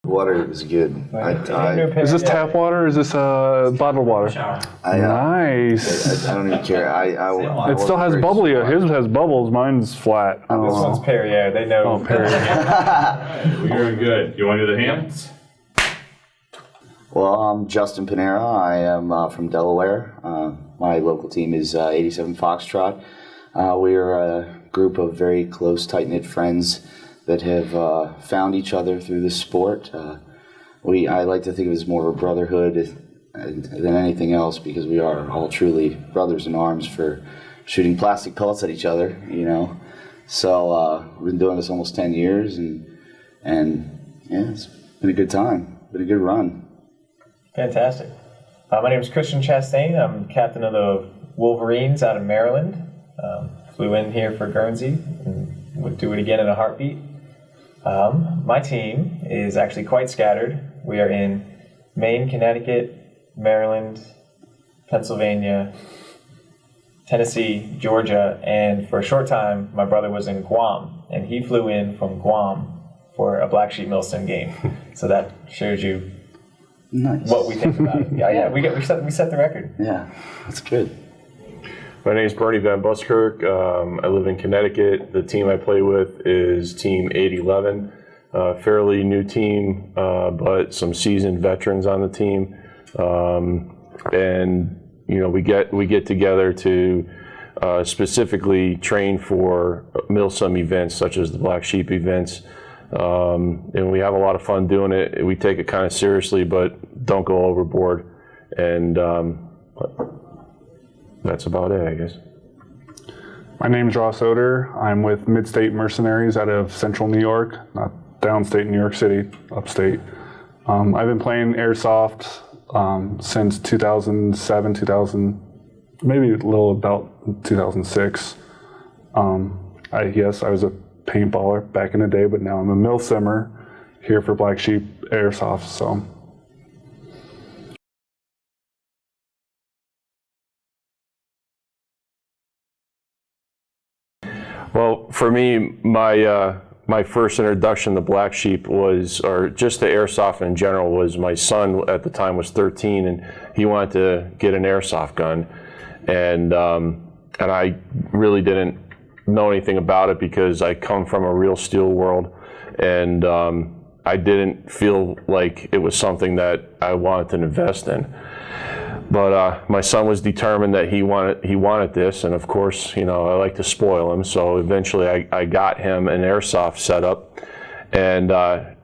Water is good. Is this tap water or is this bottled water? Nice. I don't even care. It still has bubbly. His has bubbles. Mine's flat. This one's Perrier. They know. Oh, Perrier. You're good. You want to do the hands? Well, I'm Justin PINERA. I am from Delaware. My local team is 87 Foxtrot. We are a group of very close, tight-knit friends that have found each other through this sport. I like to think of it as more of a brotherhood than anything else, because we are all truly brothers in arms for shooting plastic pellets at each other, you know. So we've been doing this almost 10 years, and yeah, it's been a good time, been a good run. Fantastic. My name is Christian Chastain. I'm captain of the Wolverines out of Maryland. Flew in here for Guernsey and would do it again in a heartbeat. My team is actually quite scattered. We are in Maine, Connecticut, Maryland, Pennsylvania, Tennessee, Georgia, and for a short time, my brother was in Guam, and he flew in from Guam for a Blacksheep Milsim game. So that shows you what we think about it. Yeah, we set the record. Yeah, that's good. My name is VANBUSKIRK. I live in Connecticut. The team I play with is Team 811. Fairly new team, but some seasoned veterans on the team. And you know, we get together to specifically train for Milsim events such as the Black Sheep events. And we have a lot of fun doing it. We take it kind of seriously, but don't go overboard. And that's about it, I guess. My name's Ross ODER. I'm with Mid-State Mercenaries out of Central New York, not downstate New York City, upstate. I've been playing Airsoft since 2007, maybe a little about 2006. Yes, I was a paintballer back in the day, but now I'm a Milsimmer here for Black Sheep Airsoft. So. Well, for me, my first introduction to Black Sheep was, or just to Airsoft in general, was my son at the time was 13, and he wanted to get an Airsoft gun, and I really didn't know anything about it because I come from a real steel world, and I didn't feel like it was something that I wanted to invest in. But my son was determined that he wanted this, and of course, you know, I like to spoil him. So eventually, I got him an Airsoft setup, and I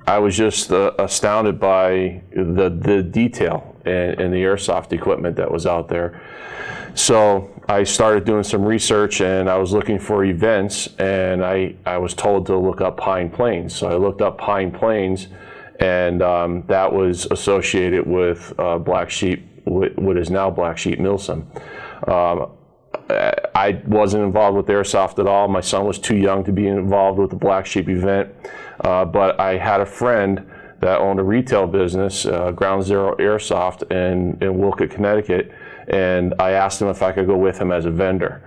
was just astounded by the detail and the Airsoft equipment that was out there. So I started doing some research, and I was looking for events, and I was told to look up Pine Plains. So I looked up Pine Plains, and that was associated with Black Sheep, what is now Black Sheep Milsim. I wasn't involved with Airsoft at all. My son was too young to be involved with the Black Sheep event, but I had a friend that owned a retail business, Ground Zero Airsoft in Wolcott, Connecticut, and I asked him if I could go with him as a vendor.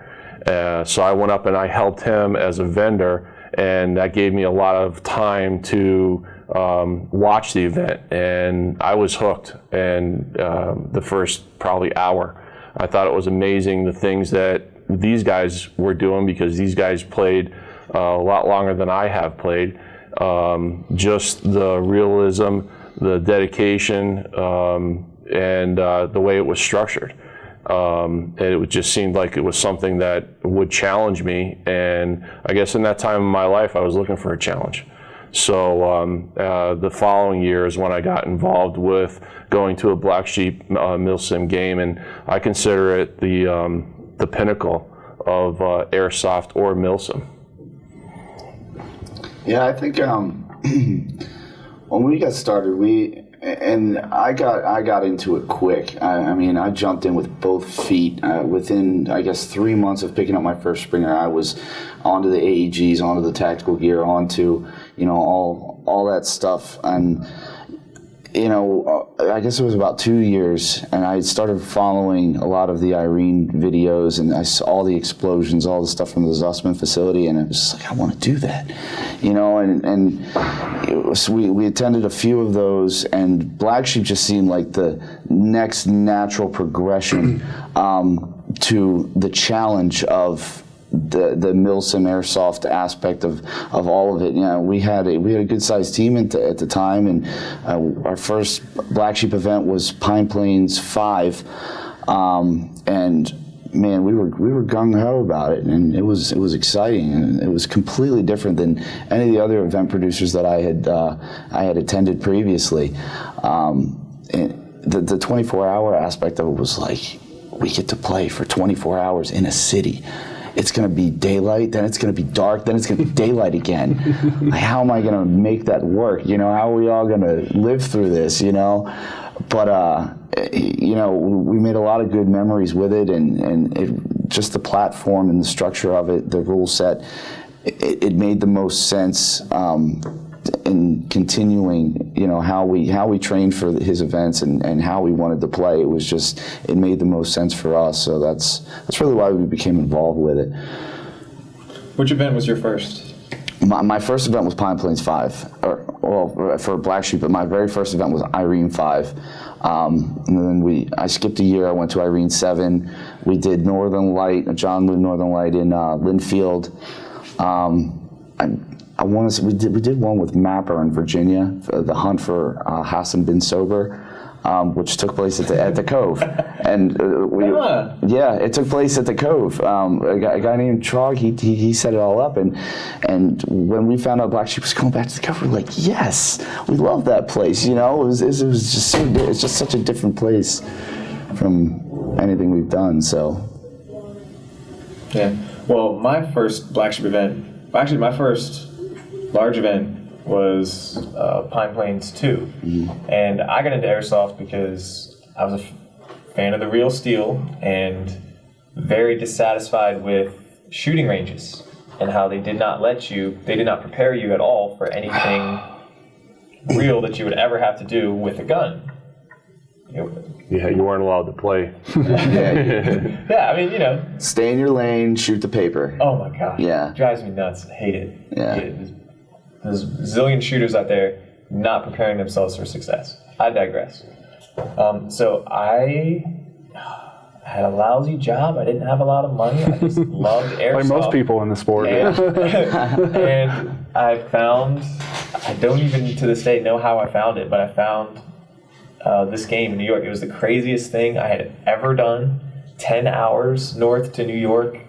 So I went up and I helped him as a vendor, and that gave me a lot of time to watch the event, and I was hooked. And the first probably hour, I thought it was amazing the things that these guys were doing, because these guys played a lot longer than I have played. Just the realism, the dedication, and the way it was structured. It just seemed like it was something that would challenge me, and I guess in that time in my life I was looking for a challenge. So the following year is when I got involved with going to a Black Sheep Milsim game, and I consider it the pinnacle of Airsoft or Milsim. Yeah, I think when we got started, I got into it quick. I mean, I jumped in with both feet. Within, I guess, 3 months of picking up my first Springer, I was onto the AEGs, onto the tactical gear, onto, you know, all that stuff. And I guess it was about 2 years, and I started following a lot of the Irene videos, and I saw all the explosions, all the stuff from the Zussman facility, and I was just like, I want to do that, and we attended a few of those, and Black Sheep just seemed like the next natural progression to the challenge of the Milsim airsoft aspect of all of it. We had a good sized team at the time, and our first Black Sheep event was Pine Plains 5, and man, we were gung ho about it, and it was exciting, and it was completely different than any of the other event producers that I had attended previously. And the 24-hour aspect of it was like, we get to play for 24 hours in a city. It's going to be daylight, then it's going to be dark, then it's going to be daylight again. Like, how am I going to make that work? How are we all going to live through this? But we made a lot of good memories with it, and just the platform and the structure of it, the rule set, it made the most sense in continuing, how we trained for his events and how we wanted to play. It made the most sense for us. So that's really why we became involved with it. Which event was your first? My first event was Pine Plains 5, for Black Sheep, but my very first event was Irene 5. And then I skipped a year. I went to Irene 7. We did Northern Light, John Liu Northern Light in Linfield. I want to say we did one with Mapper in Virginia, the hunt for Hassan bin Sober, which took place at the Cove, and it took place at the Cove. A guy named Trog, he set it all up, and when we found out Black Sheep was going back to the Cove, we were like, yes, we love that place. It was just it's just such a different place from anything we've done. So yeah, well, my first Black Sheep event, actually my first large event, was Pine Plains 2. Mm-hmm. And I got into airsoft because I was a fan of the real steel and very dissatisfied with shooting ranges and how they did not prepare you at all for anything real that you would ever have to do with a gun. Yeah, you weren't allowed to play. Yeah, I mean, stay in your lane, shoot the paper. Oh my God. Yeah. It drives me nuts. I hate it. Yeah. There's a zillion shooters out there not preparing themselves for success. I digress. So I had a lousy job. I didn't have a lot of money. I just loved airsoft. Like most people in the sport. And I found, I don't even to this day know how I found it, but I found this game in New York. It was the craziest thing I had ever done. 10 hours north to New York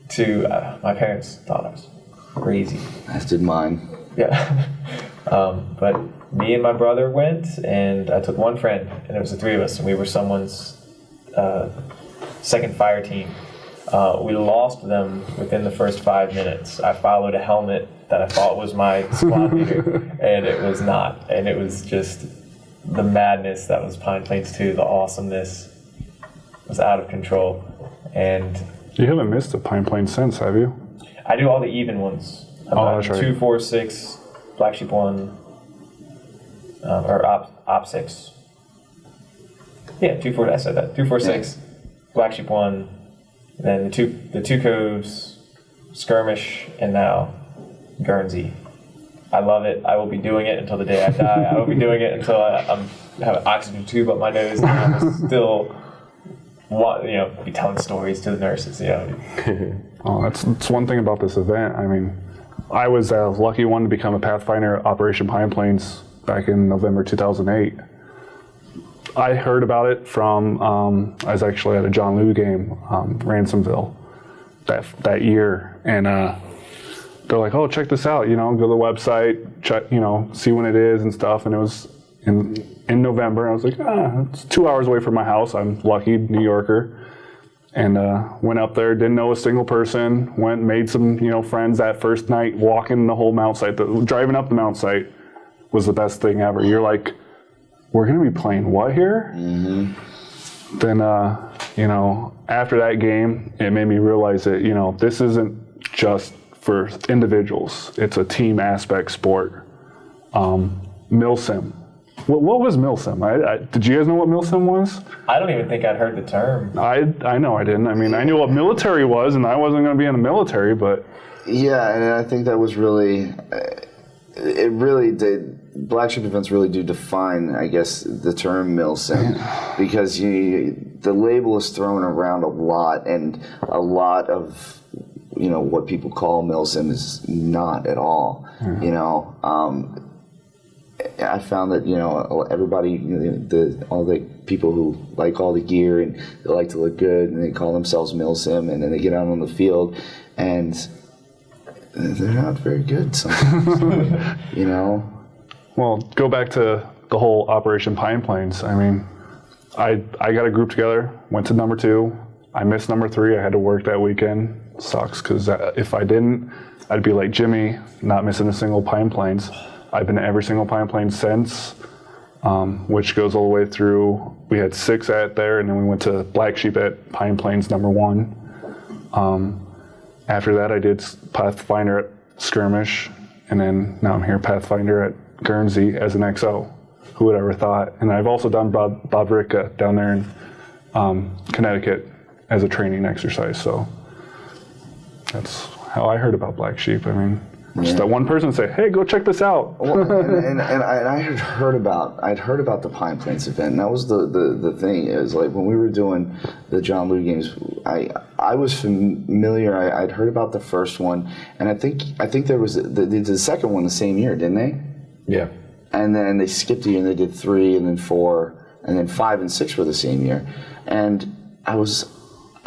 to, my parents thought I was crazy. As did mine. Yeah. But me and my brother went, and I took one friend, and it was the three of us, and we were someone's second fire team. We lost them within the first 5 minutes. I followed a helmet that I thought was my squad leader, and it was not. And it was just the madness that was Pine Plains 2, the awesomeness was out of control. And you haven't missed a Pine Plains since, have you? I do all the even ones. That's right. 2, 4, 6, Black Sheep 1, or Op 6. Yeah, 2, 4. I said that. 2, 4, 6, Black Sheep 1, then the two Coves, Skirmish, and now Guernsey. I love it. I will be doing it until the day I die. I will be doing it until I have an oxygen tube up my nose, and I'm still, be telling stories to the nurses. Oh, that's one thing about this event. I mean, I was a lucky one to become a Pathfinder at Operation Pine Plains back in November 2008. I heard about it from, I was actually at a John Liu game, Ransomville, that year, and they're like, oh, check this out, go to the website, check, see when it is and stuff, and it was in November. I was like, it's 2 hours away from my house. I'm lucky, New Yorker. And went up there, didn't know a single person, went, made some, friends that first night, walking the whole mount site. Driving up the mount site was the best thing ever. You're like, we're going to be playing what here? Mm-hmm. Then, after that game, it made me realize that, this isn't just for individuals. It's a team aspect sport. Milsim What was Milsim? Did you guys know what Milsim was? I don't even think I'd heard the term. I know I didn't. I mean, I knew what military was, and I wasn't going to be in the military, but... Yeah, and I think that was really, it really did. Black Sheep events really do define, I guess, the term Milsim, because the label is thrown around a lot, and a lot of what people call Milsim is not at all. I found that everybody, all the people who like all the gear and they like to look good, and they call themselves Milsim, and then they get out on the field and they're not very good sometimes. Well, go back to the whole Operation Pine Plains. I mean, I got a group together, went to number 2. I missed number 3. I had to work that weekend. Sucks, because if I didn't, I'd be like Jimmy, not missing a single Pine Plains. I've been to every single Pine Plains since, which goes all the way through. We had 6 at there, and then we went to Black Sheep at Pine Plains number 1. After that, I did Pathfinder at Skirmish, and then now I'm here Pathfinder at Guernsey as an XO. Who would ever thought? And I've also done Bob Ricka down there in Connecticut as a training exercise. So that's how I heard about Black Sheep. I mean, just that one person say, "Hey, go check this out." Well, and I had heard about the Pine Plains event, and that was the thing is, like, when we were doing the John Lou games, I was familiar. I'd heard about the first one, and I think there was they did the second one the same year, didn't they? Yeah. And then they skipped a year, and they did 3, and then 4, and then 5 and 6 were the same year. And I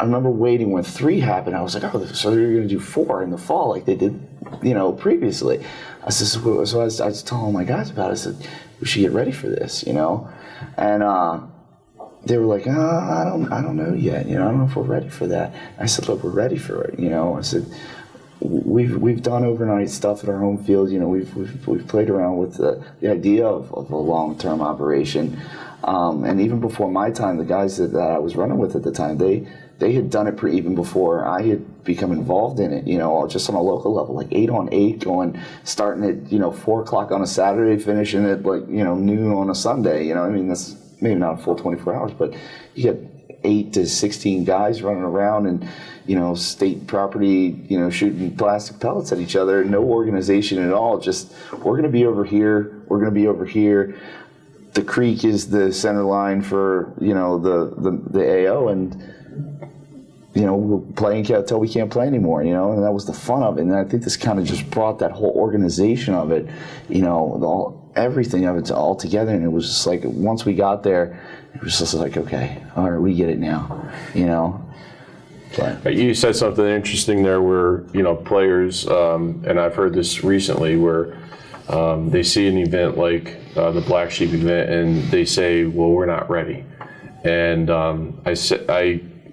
remember waiting when 3 happened. I was like, oh, so they're going to do 4 in the fall like they did, previously. I said, so I was telling all my guys about it. I said, we should get ready for this, And they were like, I don't know yet. I don't know if we're ready for that. I said, look, we're ready for it. I said, we've done overnight stuff at our home field. We've played around with the idea of a long-term operation. And even before my time, the guys that I was running with at the time, they had done it even before I had become involved in it, just on a local level, like 8-on-8, starting at, 4 o'clock on a Saturday, finishing at noon on a Sunday, that's maybe not a full 24 hours, but you get 8 to 16 guys running around and, state property, shooting plastic pellets at each other, no organization at all, just, we're going to be over here, we're going to be over here. The creek is the center line for, the AO, and, we're playing until we can't play anymore, and that was the fun of it. And I think this kind of just brought that whole organization of it, everything of it all together. And it was just like, once we got there, it was just like, okay, all right, we get it now, But. You said something interesting there where, players, and I've heard this recently, where they see an event like the Black Sheep event and they say, well, we're not ready. And I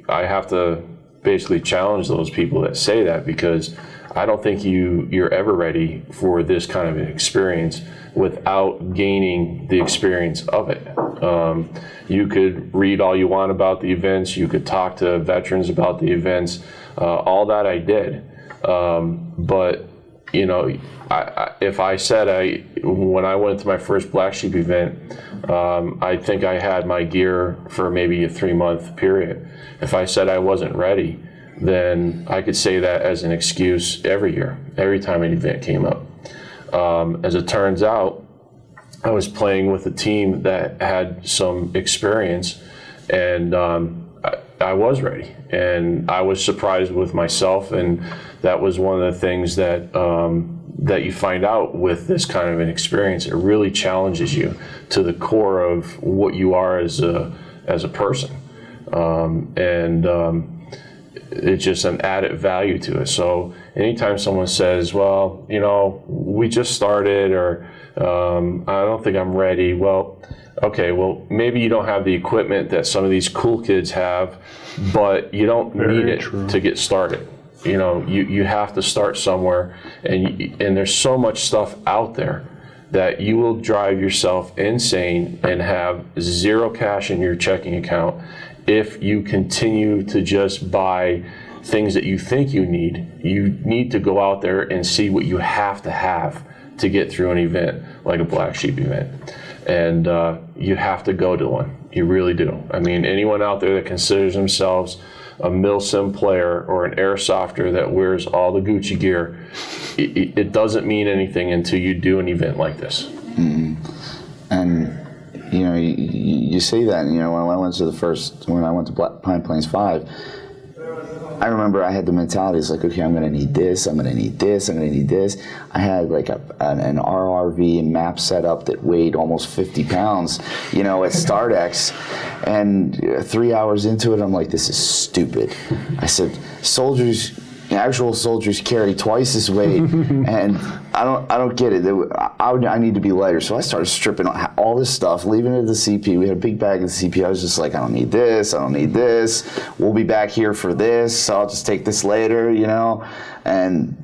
have to basically challenge those people that say that, because I don't think you're ever ready for this kind of an experience without gaining the experience of it. You could read all you want about the events, you could talk to veterans about the events, all that I did. But if I said when I went to my first Black Sheep event, I think I had my gear for maybe a 3-month period. If I said I wasn't ready, then I could say that as an excuse every year, every time an event came up. As it turns out, I was playing with a team that had some experience, and I was ready, and I was surprised with myself, and that was one of the things that that you find out with this kind of an experience. It really challenges you to the core of what you are as a person, and it's just an added value to it. So anytime someone says, well, we just started, or I don't think I'm ready, well, okay, well, maybe you don't have the equipment that some of these cool kids have, but you don't need it to get started. You have to start somewhere, and there's so much stuff out there that you will drive yourself insane and have 0 cash in your checking account if you continue to just buy things that you think you need. You need to go out there and see what you have to get through an event like a Black Sheep event. and you have to go to one. You really do. I mean, anyone out there that considers themselves a Milsim player or an airsofter that wears all the Gucci gear, it doesn't mean anything until you do an event like this. Mm-hmm. And you know, you say that. You know, when I went to Pine Plains 5. I remember I had the mentality, it's like, okay, I'm going to need this, I'm going to need this, I'm going to need this. I had like an RRV and map set up that weighed almost 50 pounds, you know, at Stardex. And 3 hours into it, I'm like, this is stupid. I said, actual soldiers carry twice this weight, and I don't get it. I need to be lighter. So I started stripping all this stuff, leaving it at the CP. We had a big bag at the CP. I was just like, I don't need this. I don't need this. We'll be back here for this. So I'll just take this later, you know. And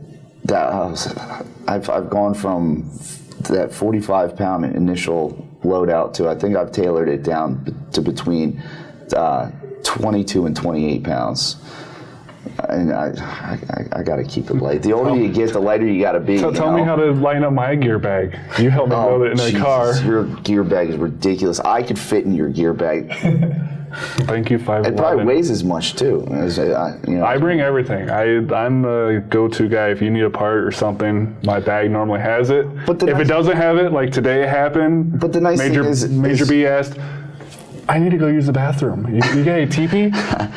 I've gone from that 45-pound initial loadout to, I think I've tailored it down to between 22 and 28 pounds. And I got to keep it light. The older you get, the lighter you got to be. So tell me how to line up my gear bag. You helped me load it in a car. Your gear bag is ridiculous. I could fit in your gear bag. Thank you, 5'11". It probably weighs as much too. I bring everything. I'm the go-to guy. If you need a part or something, my bag normally has it. But if it doesn't have it, like today it happened. But the nice thing is, Major B asked, I need to go use the bathroom. You got a teepee?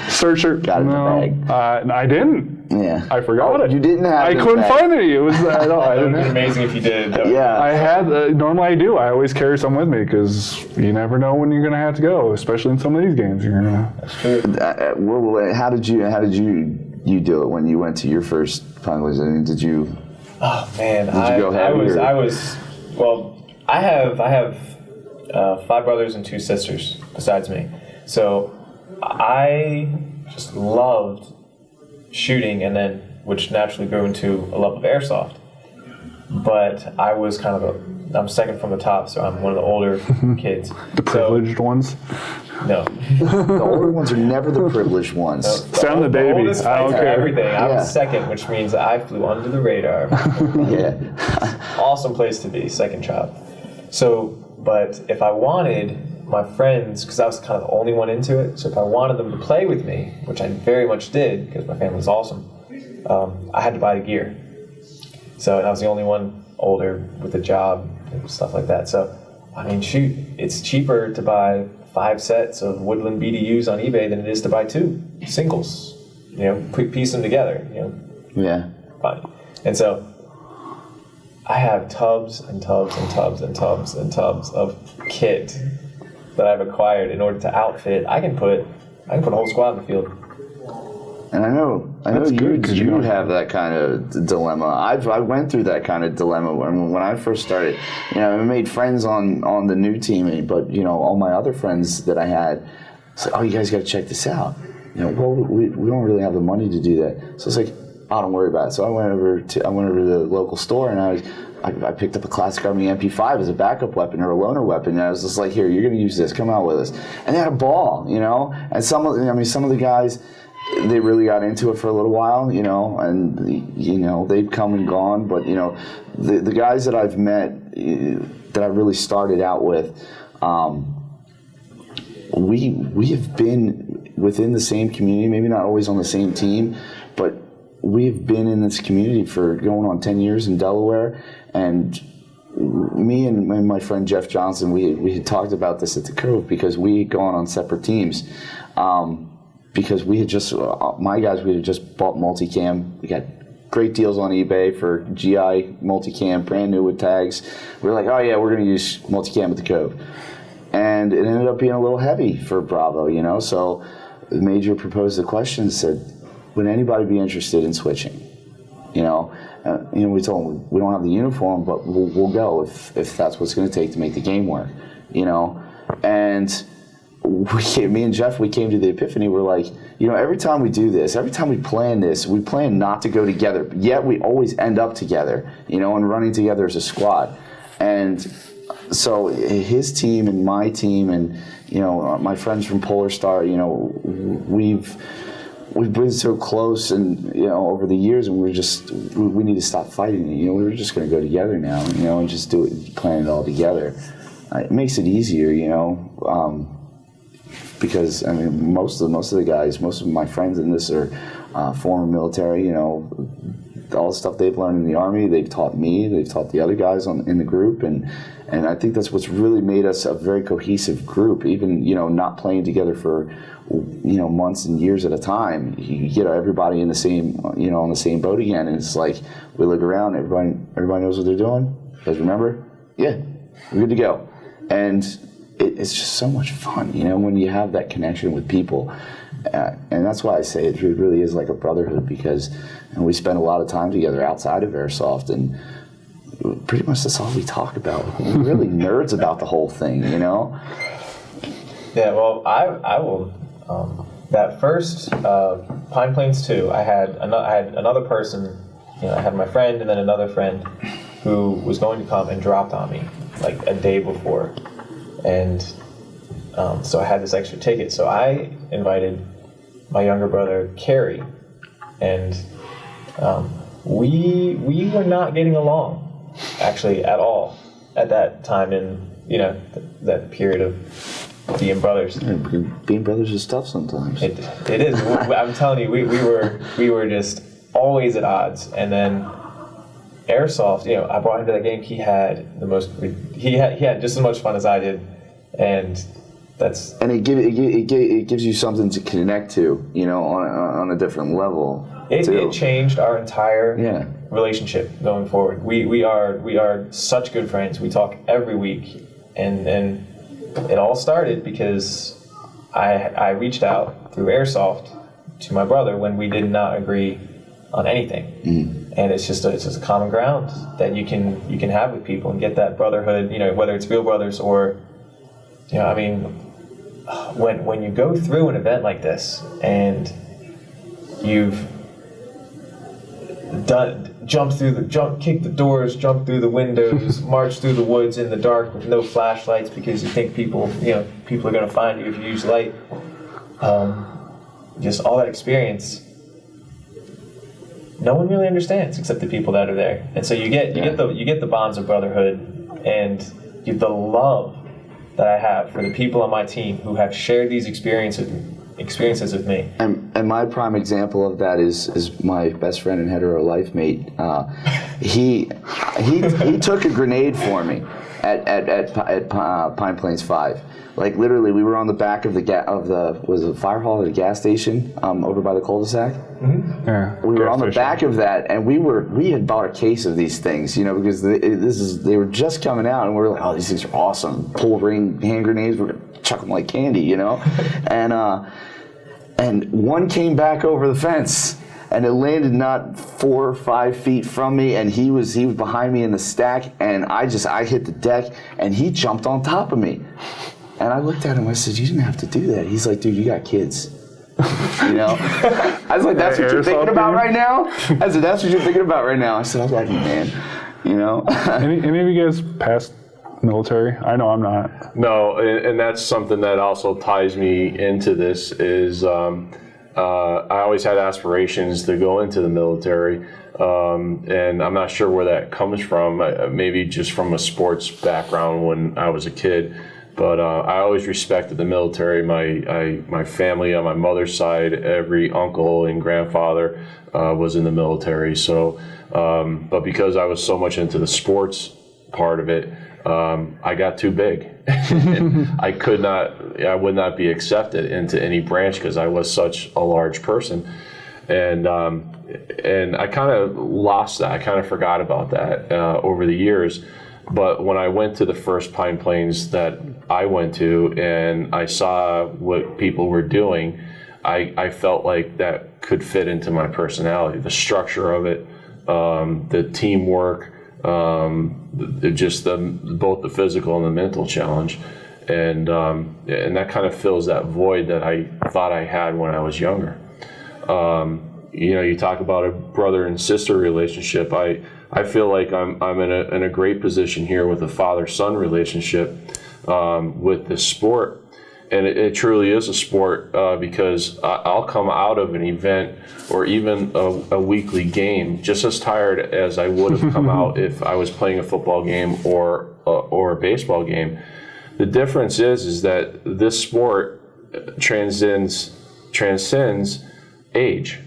Search her. Got it in the bag. I didn't. Yeah. I forgot it. You didn't have I couldn't find it. It was. I It would didn't. be amazing if you did. Though. Yeah. I had. Normally I do. I always carry some with me because you never know when you're gonna have to go, especially in some of these games. You're gonna. That's true. How did you do it when you went to your first Pine-Plains? I mean, did you? Oh man, Did you go heavy? I was. Well, I have 5 brothers and 2 sisters besides me. So I just loved shooting, and then which naturally grew into a love of airsoft. But I was kind of I'm second from the top, so I'm one of the older kids. The privileged ones. No. The older ones are never the privileged ones. Sound the baby. Oldest I don't fights care. everything. I was second, which means I flew under the radar. Yeah. Awesome place to be, second child. So, but if I wanted my friends, because I was kind of the only one into it, so if I wanted them to play with me, which I very much did, because my family was awesome, I had to buy the gear. So, and I was the only one older with a job and stuff like that. So, I mean, shoot, it's cheaper to buy 5 sets of Woodland BDUs on eBay than it is to buy 2 singles. You know, piece them together. You know. Yeah. Fine. And so, I have tubs and tubs and tubs and tubs and tubs of kit that I've acquired in order to outfit. I can put a whole squad in the field. And I know you have that kind of dilemma. I went through that kind of dilemma when I first started. You know, I made friends on the new team, but you know, all my other friends that I had, it's like, oh, you guys got to check this out. You know, well, we don't really have the money to do that. So it's like, oh, don't worry about it. So I went over to the local store, and I picked up a Classic Army MP5 as a backup weapon or a loaner weapon, and I was just like, here, you're going to use this. Come out with us. And they had a ball, you know. And some of the guys, they really got into it for a little while, you know, and you know they've come and gone. But you know, the guys that I've met, that I really started out with, we have been within the same community, maybe not always on the same team, but we've been in this community for going on 10 years in Delaware. And me and my friend Jeff Johnson, we had talked about this at the Cove because we had gone on separate teams. Because we had just bought multicam. We got great deals on eBay for GI multicam, brand new with tags. We were like, oh yeah, we're going to use multicam at the Cove. And it ended up being a little heavy for Bravo, you know. So the Major proposed the question and said, would anybody be interested in switching? You know, we told him we don't have the uniform, but we'll go if that's what's going to take to make the game work, you know. And me and Jeff, we came to the epiphany. We're like, you know, every time we do this, every time we plan this, we plan not to go together, yet we always end up together, you know, and running together as a squad. And so his team and my team and, you know, my friends from Polar Star, you know, we've been so close, and you know, over the years, and we need to stop fighting it. You know, we're just going to go together now, you know, and just do it, plan it all together. it makes it easier, because I mean most of the guys, most of my friends in this are former military. All the stuff they've learned in the Army, they've taught me, they've taught the other guys in the group, and I think that's what's really made us a very cohesive group. Even not playing together for months and years at a time, you get everybody in the same on the same boat again, and it's like we look around, everybody knows what they're doing. You guys remember? Yeah, we're good to go, and it's just so much fun, when you have that connection with people. And that's why I say it really is like a brotherhood, because we spend a lot of time together outside of Airsoft, and pretty much that's all we talk about. We're really nerds about the whole thing, Yeah, well, I will. That first Pine Plains 2, I had another person. I had my friend and then another friend who was going to come and dropped on me like a day before, and so I had this extra ticket. So I invited my younger brother Kerry, and we were not getting along actually at all at that time in that period of being brothers. Yeah, being brothers is tough sometimes. It is. I'm telling you, we were just always at odds. And then Airsoft, I brought him to that game. He had he had just as much fun as I did, and it gives you something to connect to, on a different level. It changed our entire relationship going forward. We are such good friends. We talk every week, and it all started because I reached out through Airsoft to my brother when we did not agree on anything, and it's just a common ground that you can have with people and get that brotherhood. Whether it's real brothers or, I mean, when you go through an event like this and you've kick the doors, jump through the windows, march through the woods in the dark with no flashlights because you think people are going to find you if you use light. Just all that experience, no one really understands except the people that are there, and so you get the bonds of brotherhood and the love that I have for the people on my team who have shared these experiences with me. And my prime example of that is my best friend and hetero life mate. He took a grenade for me at Pine Plains 5. Like literally, we were on the back of the fire hall at a gas station over by the cul-de-sac. Mm-hmm. Yeah, we were on the back of that, and we had bought a case of these things, because they were just coming out, and we were like, oh, these things are awesome. Pull ring hand grenades, we're gonna chuck them like candy, and one came back over the fence, and it landed not 4 or 5 feet from me, and he was behind me in the stack, and I hit the deck, and he jumped on top of me. And I looked at him, I said, you didn't have to do that. He's like, dude, you got kids. I was like, that's what you're thinking about right now? I said, that's what you're thinking about right now. I said, I love you, man. Any of you guys past military? I know I'm not. No, and that's something that also ties me into this is I always had aspirations to go into the military, and I'm not sure where that comes from. Maybe just from a sports background when I was a kid. But I always respected the military. My family on my mother's side, every uncle and grandfather was in the military. So, but because I was so much into the sports part of it, I got too big. I would not be accepted into any branch because I was such a large person. And I kind of lost that. I kind of forgot about that over the years. But when I went to the first Pine Plains that I went to and I saw what people were doing, I felt like that could fit into my personality. The structure of it, the teamwork, just both the physical and the mental challenge. And that kind of fills that void that I thought I had when I was younger. You talk about a brother and sister relationship. I feel like I'm in a great position here with a father-son relationship with this sport, and it truly is a sport because I'll come out of an event or even a weekly game just as tired as I would have come out if I was playing a football game or a baseball game. The difference is that this sport transcends age.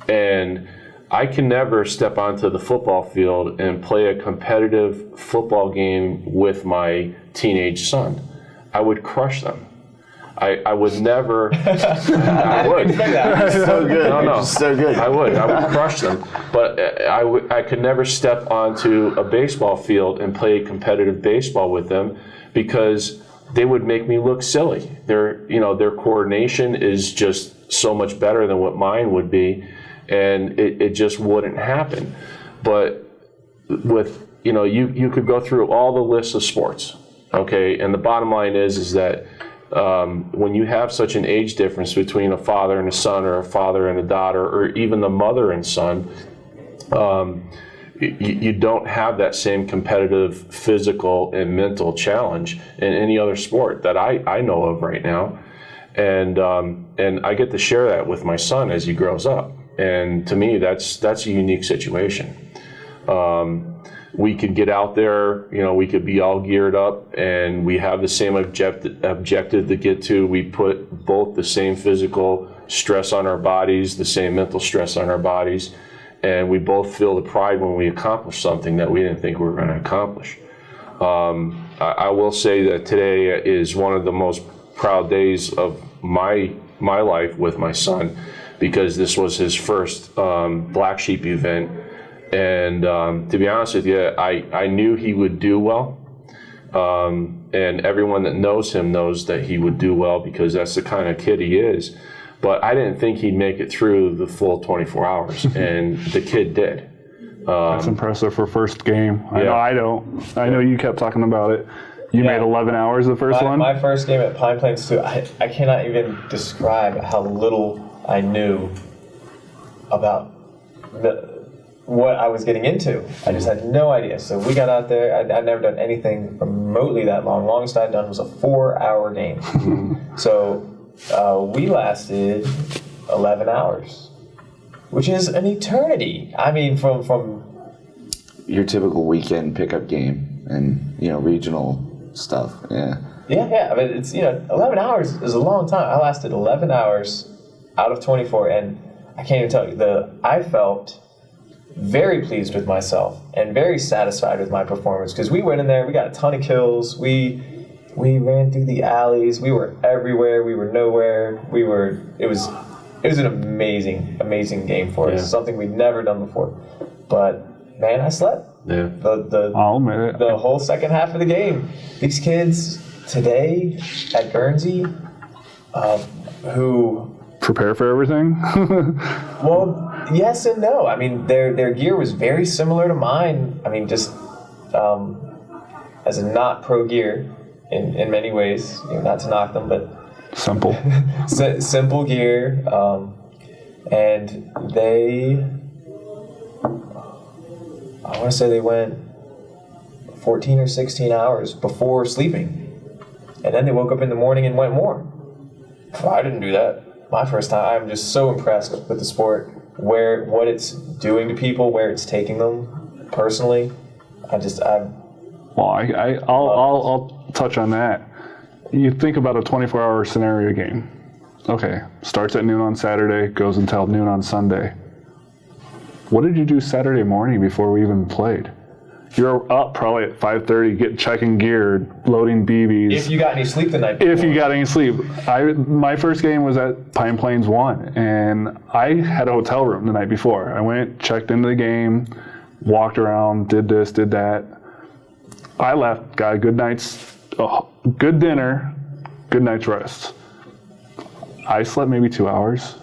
And I can never step onto the football field and play a competitive football game with my teenage son. I would crush them. I would never. I would. So good. No. So good. I would crush them. But I could never step onto a baseball field and play competitive baseball with them because they would make me look silly. Their coordination is just so much better than what mine would be, and it just wouldn't happen. But with you could go through all the lists of sports, okay, and the bottom line is that when you have such an age difference between a father and a son, or a father and a daughter, or even the mother and son, you don't have that same competitive physical and mental challenge in any other sport that I know of right now, and I get to share that with my son as he grows up, and to me that's a unique situation. We could get out there, we could be all geared up, and we have the same objective to get to. We put both the same physical stress on our bodies, the same mental stress on our bodies, and we both feel the pride when we accomplish something that we didn't think we were going to accomplish. I will say that today is one of the most proud days of my life with my son, because this was his first Black Sheep event. And to be honest with you, I knew he would do well. And everyone that knows him knows that he would do well, because that's the kind of kid he is. But I didn't think he'd make it through the full 24 hours, and the kid did. That's impressive for first game. Yeah. I know you kept talking about it. You made 11 hours the first one? My first game at Pine Plains too, I cannot even describe how little I knew about what I was getting into. I just had no idea. So we got out there. I'd never done anything remotely that long. Longest I'd done was a 4-hour game. So we lasted 11 hours, which is an eternity. I mean, from Your typical weekend pickup game and, regional stuff. Yeah. Yeah. I mean, it's 11 hours is a long time. I lasted 11 hours out of 24, and I can't even tell you, I felt very pleased with myself and very satisfied with my performance, because we went in there, we got a ton of kills, we ran through the alleys, we were everywhere, we were nowhere, it was an amazing game for us, something we'd never done before. But man, I slept. Yeah. I'll admit it. The whole second half of the game. These kids today at Guernsey, who prepare for everything? well, yes and no. I mean, their gear was very similar to mine. I mean, just as a not pro gear in many ways, not to knock them, but Simple. simple gear. And I want to say they went 14 or 16 hours before sleeping. And then they woke up in the morning and went more. I didn't do that. My first time. I'm just so impressed with the sport, what it's doing to people, where it's taking them personally. Well, I'll touch on that. You think about a 24-hour scenario game. Okay, starts at noon on Saturday, goes until noon on Sunday. What did you do Saturday morning before we even played? You're up probably at 5:30, checking gear, loading BBs. If you got any sleep the night before. If you got any sleep. My first game was at Pine Plains 1, and I had a hotel room the night before. I went, checked into the game, walked around, did this, did that. I left, got a good dinner, good night's rest. I slept maybe 2 hours.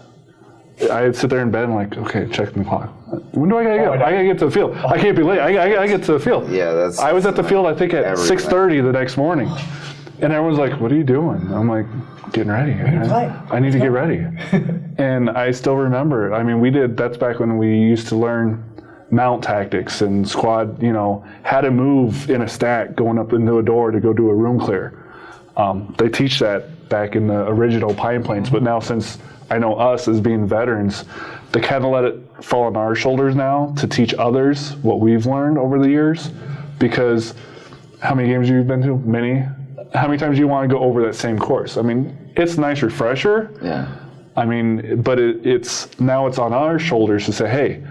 I'd sit there in bed and okay, checking the clock. When do I gotta go? I gotta get to the field. I can't be late. I gotta get to the field. Yeah, I was at the field, I think, at 6:30 the next morning. And everyone's like, what are you doing? I'm like, getting ready. I need to get ready. And I still remember, that's back when we used to learn mount tactics and squad, how to move in a stack going up into a door to go do a room clear. They teach that back in the original Pine Plains, but now since I know us as being veterans, they kind of let it fall on our shoulders now to teach others what we've learned over the years. Because how many games have you been to? Many? how many times do you want to go over that same course? I mean, it's a nice refresher. Yeah. I mean, but it's now it's on our shoulders to say, hey,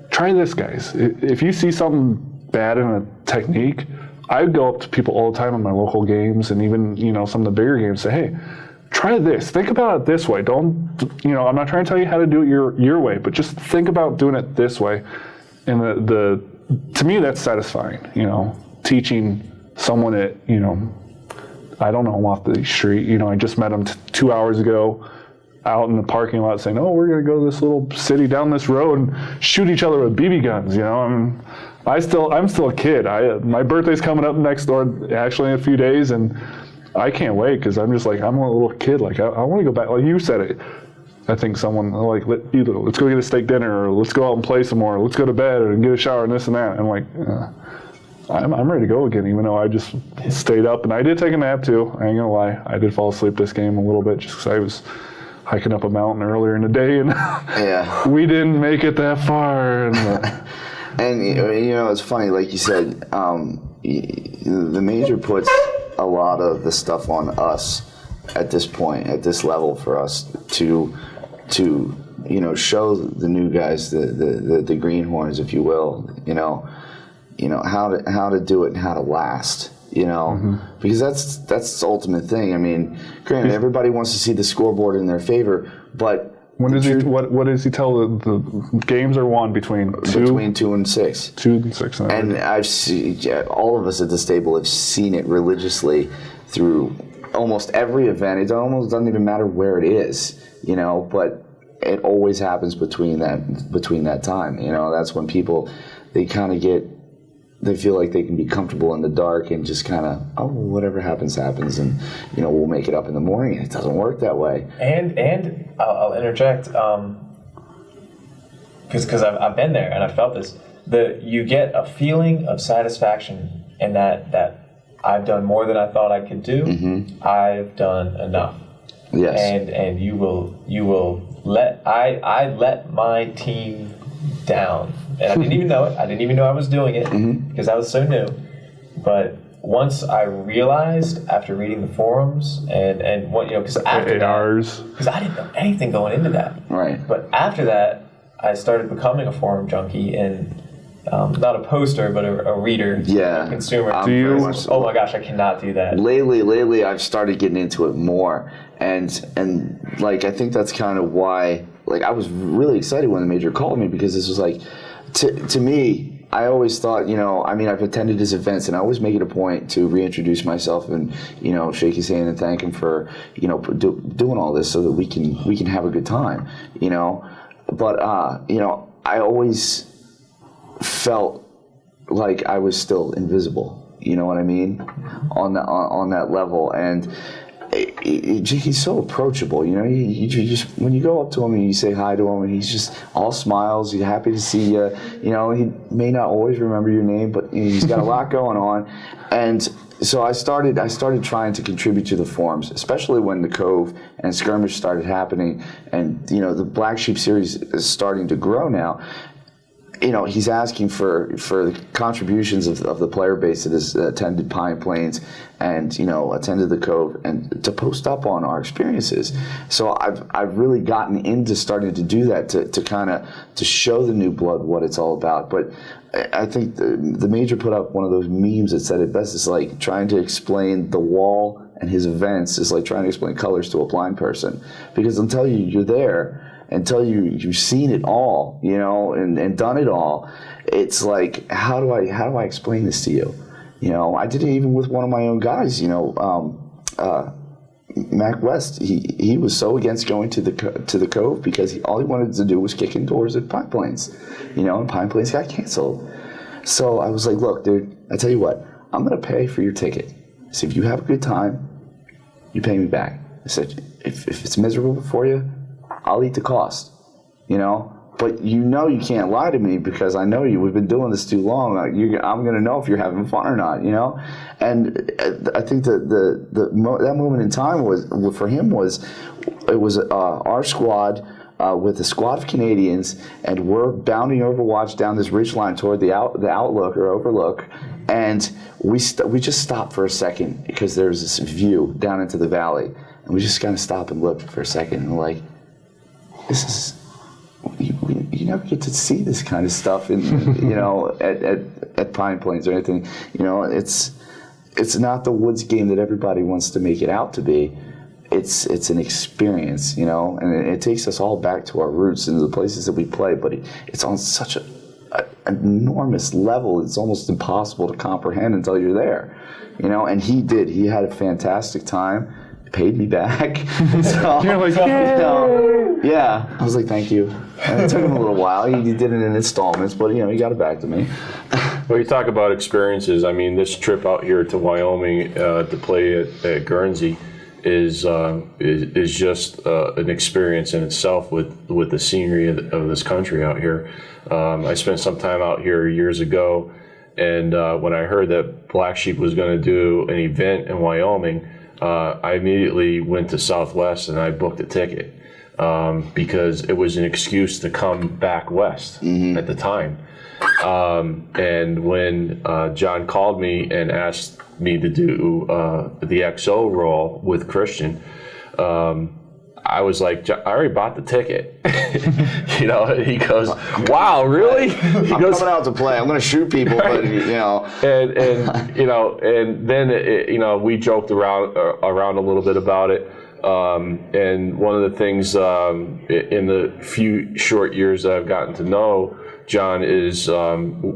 try this, guys. If you see something bad in a technique, I go up to people all the time in my local games and even, some of the bigger games, say, hey, try this. Think about it this way. Don't, I'm not trying to tell you how to do it your way, but just think about doing it this way. And to me, that's satisfying, teaching someone that, I don't know him off the street. I just met him 2 hours ago out in the parking lot saying, oh, we're going to go to this little city down this road and shoot each other with BB guns, I'm still a kid. My birthday's coming up next door, actually in a few days, and I can't wait because I'm just like, I'm a little kid. Like, I want to go back. Like you said it. I think someone like, let's go get a steak dinner, or let's go out and play some more. Let's go to bed and get a shower and this and that. I'm like, I'm ready to go again, even though I just stayed up. And I did take a nap too. I ain't gonna lie. I did fall asleep this game a little bit just because I was hiking up a mountain earlier in the day, and we didn't make it that far. And it's funny, like you said, the major puts a lot of the stuff on us at this point, at this level, for us to show the new guys, the greenhorns, if you will, how to do it and how to last. Because that's the ultimate thing. I mean, granted, everybody wants to see the scoreboard in their favor, but what does he tell the games are won between 2 and 6? 2 and 6. And I've seen, all of us at this table have seen it religiously through almost every event. It almost doesn't even matter where it is, but it always happens between that time. That's when people, they feel like they can be comfortable in the dark and just kind of, whatever happens, happens, and we'll make it up in the morning. And it doesn't work that way. And I'll interject, because I've been there and I felt this. You get a feeling of satisfaction in that I've done more than I thought I could do. Mm-hmm. I've done enough. Yes. And you will let I let my team down. And I didn't even know it. I didn't even know I was doing it because I was so new. But once I realized after reading the forums and what because after that, because I didn't know anything going into that. Right. But after that, I started becoming a forum junkie and not a poster, but a reader, a consumer. Oh my gosh, I cannot do that. Lately, I've started getting into it more, and like I think that's kind of why. Like I was really excited when the major called me because this was like. To me, I always thought, I've attended his events and I always make it a point to reintroduce myself and, shake his hand and thank him for, doing all this so that we can have a good time, But, I always felt like I was still invisible, you know what I mean, on that level. And he's so approachable, you just when you go up to him and you say hi to him and he's just all smiles, he's happy to see you, he may not always remember your name, but he's got a lot going on. And so I started trying to contribute to the forums, especially when the Cove and Skirmish started happening, and the Black Sheep series is starting to grow now. He's asking for the contributions of the player base that has attended Pine Plains and, attended the Cove and to post up on our experiences. So I've really gotten into starting to do that to kind of to show the new blood what it's all about. But I think the major put up one of those memes that said it best. It's like trying to explain the wall and his events is like trying to explain colors to a blind person, because until you're there, until you've seen it all, and done it all, it's like, how do I explain this to you? I did it even with one of my own guys, Mac West. He was so against going to the Cove because all he wanted to do was kick indoors at Pine Plains, and Pine Plains got canceled. So I was like, look, dude, I tell you what, I'm gonna pay for your ticket. So if you have a good time, you pay me back. I said, if it's miserable for you, I'll eat the cost, But you can't lie to me because I know you. We've been doing this too long. I'm going to know if you're having fun or not, And I think that moment in time for him was our squad with a squad of Canadians, and we're bounding Overwatch down this ridge line toward the Outlook or Overlook, And we just stopped for a second because there's this view down into the valley, and we just kind of stopped and looked for a second, and we're like, this is, you never get to see this kind of stuff in, you know, at Pine Plains or anything. You know, it's not the woods game that everybody wants to make it out to be. It's an experience, you know, and it takes us all back to our roots and the places that we play, but it's on such an enormous level. It's almost impossible to comprehend until you're there, you know. And he had a fantastic time, paid me back. So, You're like, you know, yeah, I was like, thank you. And it took him a little while. He did it in installments, but you know, he got it back to me. Well, you talk about experiences. I mean, this trip out here to Wyoming to play at Guernsey is just an experience in itself with the scenery of this country out here. I spent some time out here years ago, and when I heard that Blacksheep was going to do an event in Wyoming, I immediately went to Southwest and I booked a ticket because it was an excuse to come back west at the time. And when John called me and asked me to do the XO role with Christian, I was like, I already bought the ticket. You know, he goes, wow, really? He I'm goes, coming out to play. I'm going to shoot people, but you know. and you know, and then you know, we joked around a little bit about it. And one of the things in the few short years that I've gotten to know John is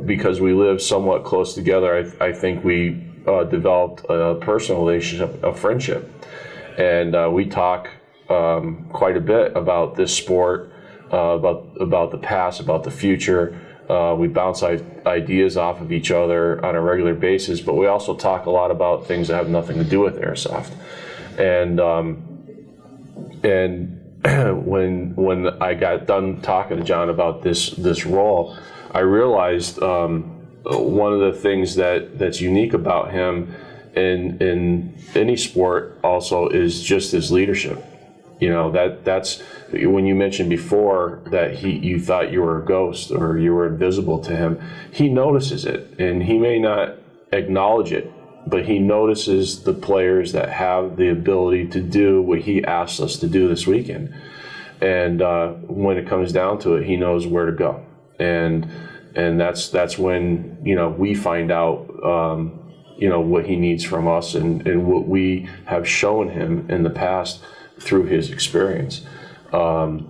because we live somewhat close together. I think we developed a personal relationship, a friendship, and we talk quite a bit about this sport, about the past, about the future. We bounce ideas off of each other on a regular basis, but we also talk a lot about things that have nothing to do with airsoft. And when I got done talking to John about this role, I realized one of the things that's unique about him in any sport also is just his leadership. You know, that's when you mentioned before that you thought you were a ghost or you were invisible to him. He notices it, and he may not acknowledge it, but he notices the players that have the ability to do what he asked us to do this weekend. And when it comes down to it, he knows where to go. And that's when, you know, we find out, you know, what he needs from us and what we have shown him in the past through his experience. I'm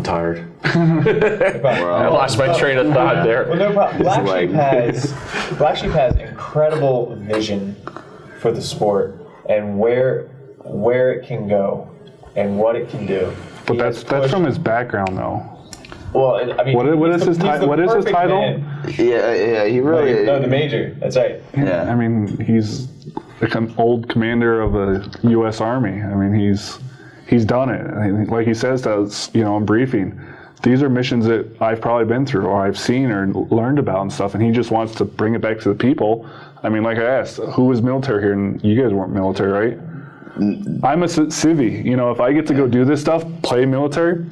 tired. I lost my train of thought there. Well, no problem. Blacksheep has incredible vision for the sport and where it can go and what it can do. But that's from his background, though. Well, I mean, What is his title? Yeah, he really. No, the major. That's right. Yeah. I mean, he's like an old commander of the U.S. Army. I mean, he's done it. I mean, like he says to us, you know, in briefing, these are missions that I've probably been through or I've seen or learned about and stuff, and he just wants to bring it back to the people. I mean, like I asked, who was military here? And you guys weren't military, right? I'm a civvy. You know, if I get to go do this stuff, play military,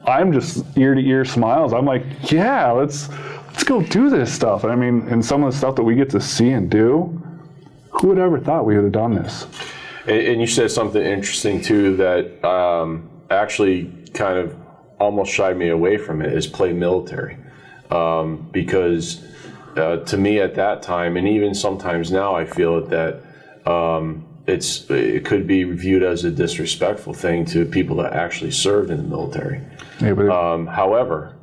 I'm just ear to ear smiles. I'm like, yeah, let's go do this stuff. And I mean, and some of the stuff that we get to see and do, who would ever thought we would have done this? And you said something interesting too that actually kind of almost shied me away from it, is play military. Because to me at that time, and even sometimes now, I feel that it could be viewed as a disrespectful thing to people that actually served in the military. Yeah, but however,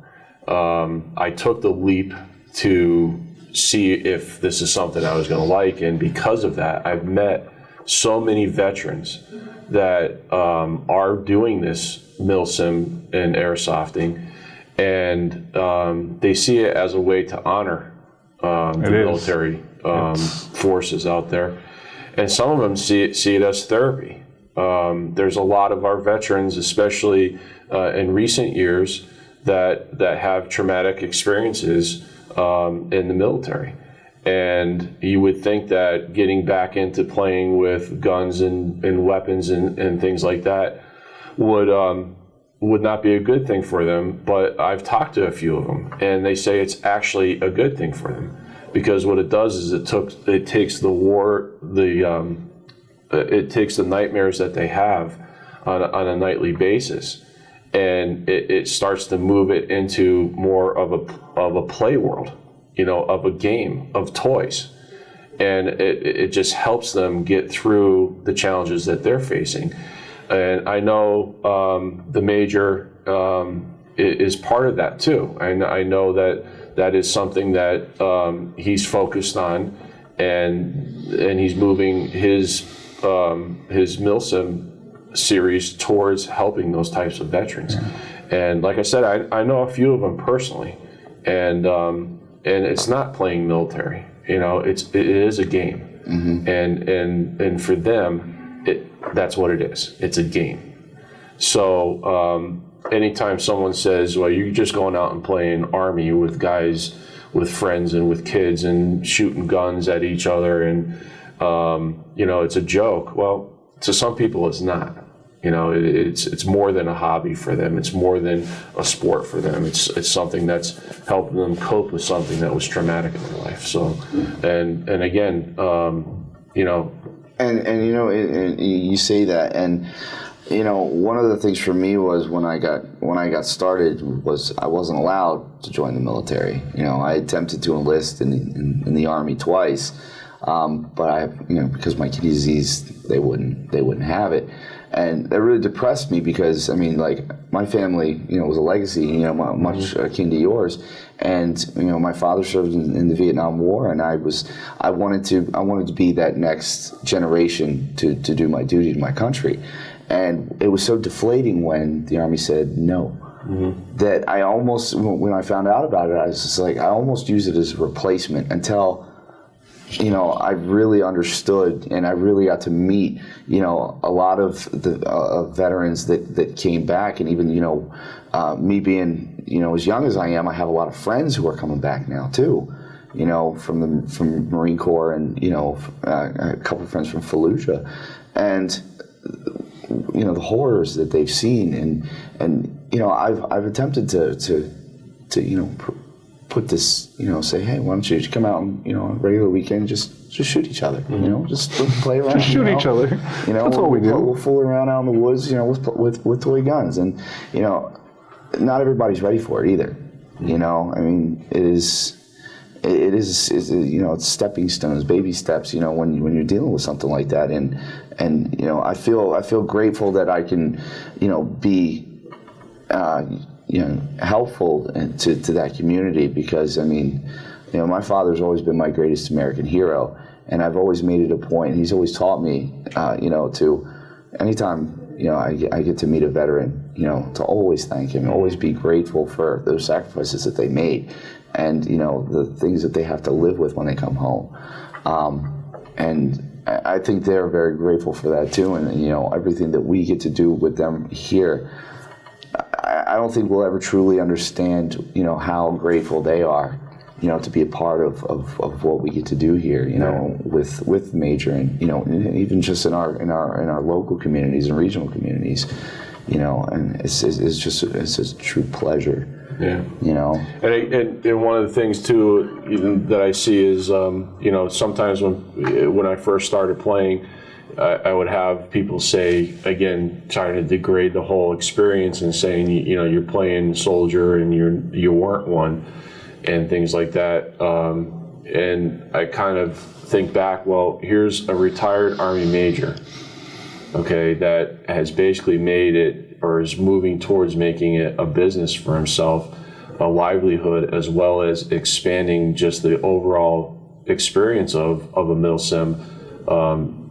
I took the leap to see if this is something I was going to like, and because of that, I've met so many veterans that are doing this Milsim and airsofting, and they see it as a way to honor the military forces out there. And some of them see it as therapy. There's a lot of our veterans, especially in recent years, that have traumatic experiences in the military. And you would think that getting back into playing with guns and weapons and things like that would would not be a good thing for them, but I've talked to a few of them, and they say it's actually a good thing for them, because what it does is it takes the war, it takes the nightmares that they have on a nightly basis, and it starts to move it into more of a play world, of a game of toys, and it just helps them get through the challenges that they're facing. And I know the major is part of that too. I know that is something that he's focused on, and he's moving his Milsim series towards helping those types of veterans. And like I said, I know a few of them personally, and it's not playing military. It is a game, and for them, that's what it is. It's a game. So anytime someone says, well, you're just going out and playing Army with guys, with friends and with kids and shooting guns at each other, and it's a joke. Well, to some people it's not. It's more than a hobby for them. It's more than a sport for them. It's something that's helping them cope with something that was traumatic in their life. So, and again, And you say that, and one of the things for me was when I got started was I wasn't allowed to join the military. I attempted to enlist in the Army twice, but I because my kidney disease, they wouldn't have it, and that really depressed me, because my family was a legacy much akin to yours. And my father served in the Vietnam War, and I wanted to be that next generation to do my duty to my country. And it was so deflating when the Army said no, that I almost, when I found out about it, I was just like, I almost used it as a replacement until I really understood, and I really got to meet a lot of the veterans that came back, and even me being as young as I am, I have a lot of friends who are coming back now too, from Marine Corps, and a couple of friends from Fallujah, and the horrors that they've seen, and I've attempted to put this, say, hey, why don't you just come out and on a regular weekend, just shoot each other, just play around, just shoot each other. That's all we do. We'll fool around out in the woods, with toy guns, and not everybody's ready for it either. It is it's stepping stones, baby steps, when you're dealing with something like that, and I feel grateful that I can be helpful to that community, because my father's always been my greatest American hero, and I've always made it a point, and he's always taught me to anytime I get to meet a veteran, to always thank him, always be grateful for those sacrifices that they made, and the things that they have to live with when they come home, and I think they're very grateful for that too, and everything that we get to do with them here. I don't think we'll ever truly understand, how grateful they are, to be a part of what we get to do here, with Major, and even just in our local communities and regional communities, and it's a true pleasure. Yeah. And one of the things too, even that I see is, sometimes when I first started playing, I would have people say, again, trying to degrade the whole experience and saying, you're playing soldier and you weren't one, and things like that. And I kind of think back, well, here's a retired Army major, okay, that has basically made it, or is moving towards making it a business for himself, a livelihood, as well as expanding just the overall experience of a Milsim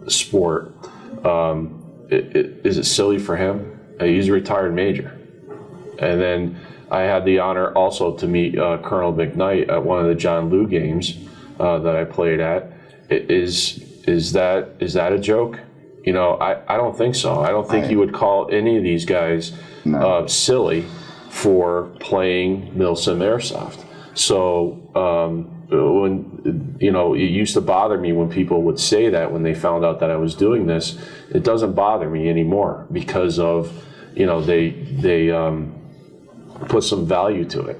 sport. Is it silly for him? He's a retired major. And then I had the honor also to meet Colonel McKnight at one of the John Liu games that I played at. Is that a joke? I don't think so. I don't think you would call any of these guys silly for playing Milsim Airsoft. So when it used to bother me when people would say that when they found out that I was doing this. It doesn't bother me anymore because of they put some value to it.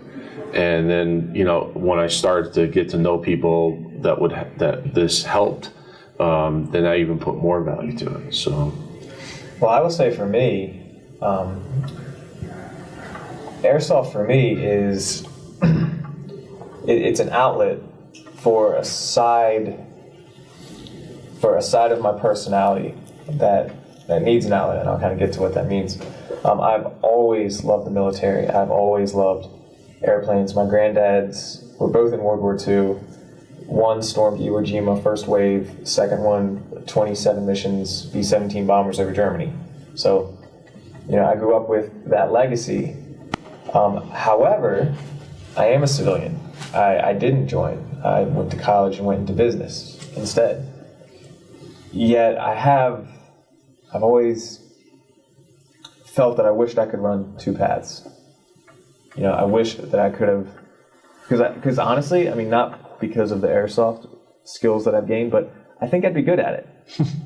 And then, when I started to get to know people that this helped, then I even put more value to it. So, well, I will say for me, airsoft for me is it's an outlet for a side of my personality that needs an outlet, and I'll kind of get to what that means. I've always loved the military. I've always loved airplanes. My granddads were both in World War II. One stormed Iwo Jima, first wave. Second one, 27 missions, B-17 bombers over Germany. So, I grew up with that legacy. However, I am a civilian. I didn't join. I went to college and went into business instead. Yet I've always felt that I wished I could run two paths. I wish that I could have, because honestly, not because of the airsoft skills that I've gained, but I think I'd be good at it.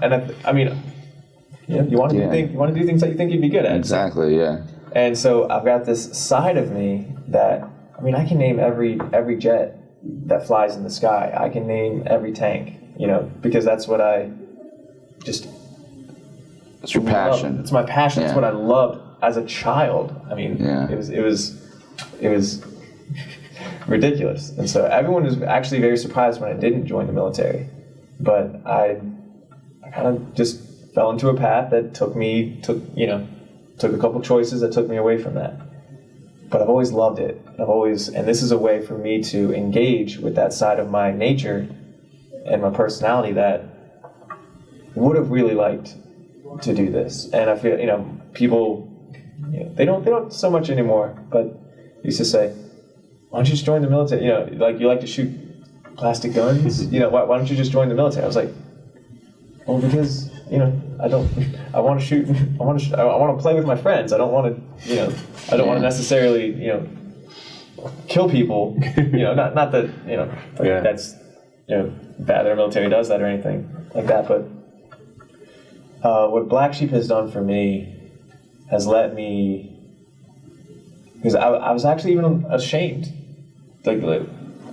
And you want to do things that you think you'd be good at. Exactly, yeah. And so I've got this side of me that, I can name every jet that flies in the sky. I can name every tank, because that's what it's your passion. It's my passion. Yeah. It's what I loved as a child. Yeah. It was ridiculous. And so everyone was actually very surprised when I didn't join the military. But I kind of just fell into a path that took a couple choices that took me away from that. But I've always loved it. And this is a way for me to engage with that side of my nature and my personality that would have really liked to do this. And I feel, people, they don't so much anymore, but used to say, why don't you just join the military? You like to shoot plastic guns? Why don't you just join the military? I was like, well, because, I want to shoot, I want to play with my friends. I don't want to, I don't want to necessarily, kill people. Not that, that's, bad that our military does that or anything like that, but what Black Sheep has done for me has let me, because I was actually even ashamed,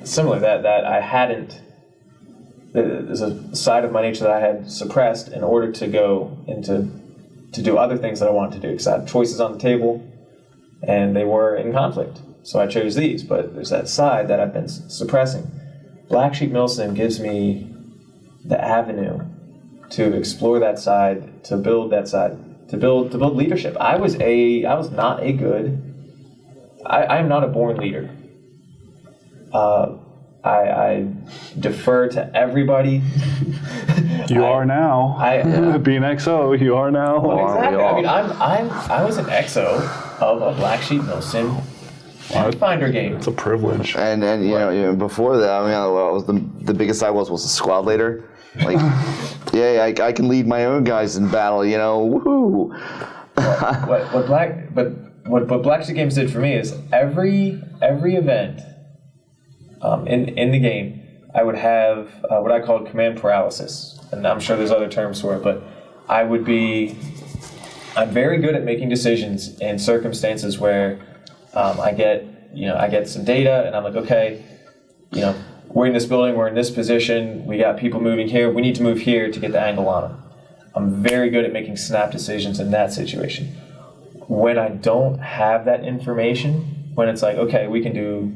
similar, that I hadn't, there's a side of my nature that I had suppressed in order to go into, to do other things that I wanted to do, because I had choices on the table, and they were in conflict. So I chose these, but there's that side that I've been suppressing. Black Sheep Milsim gives me the avenue to explore that side, to build that side, to build leadership. I was not a good. I am not a born leader. I defer to everybody. You are now. Being XO, you are now. Well, exactly. I was an XO of a Black Sheep Milsim Pathfinder game. It's a privilege. And before that, the biggest I was a squad leader. Like, yeah, I can lead my own guys in battle. Woohoo! What Black Sheep Games did for me is every event in the game, I would have what I called command paralysis, and I'm sure there's other terms for it, but I'm very good at making decisions in circumstances where I get some data, and I'm like, okay, we're in this building, we're in this position, we got people moving here, we need to move here to get the angle on them. I'm very good at making snap decisions in that situation. When I don't have that information, when it's like, okay, we can do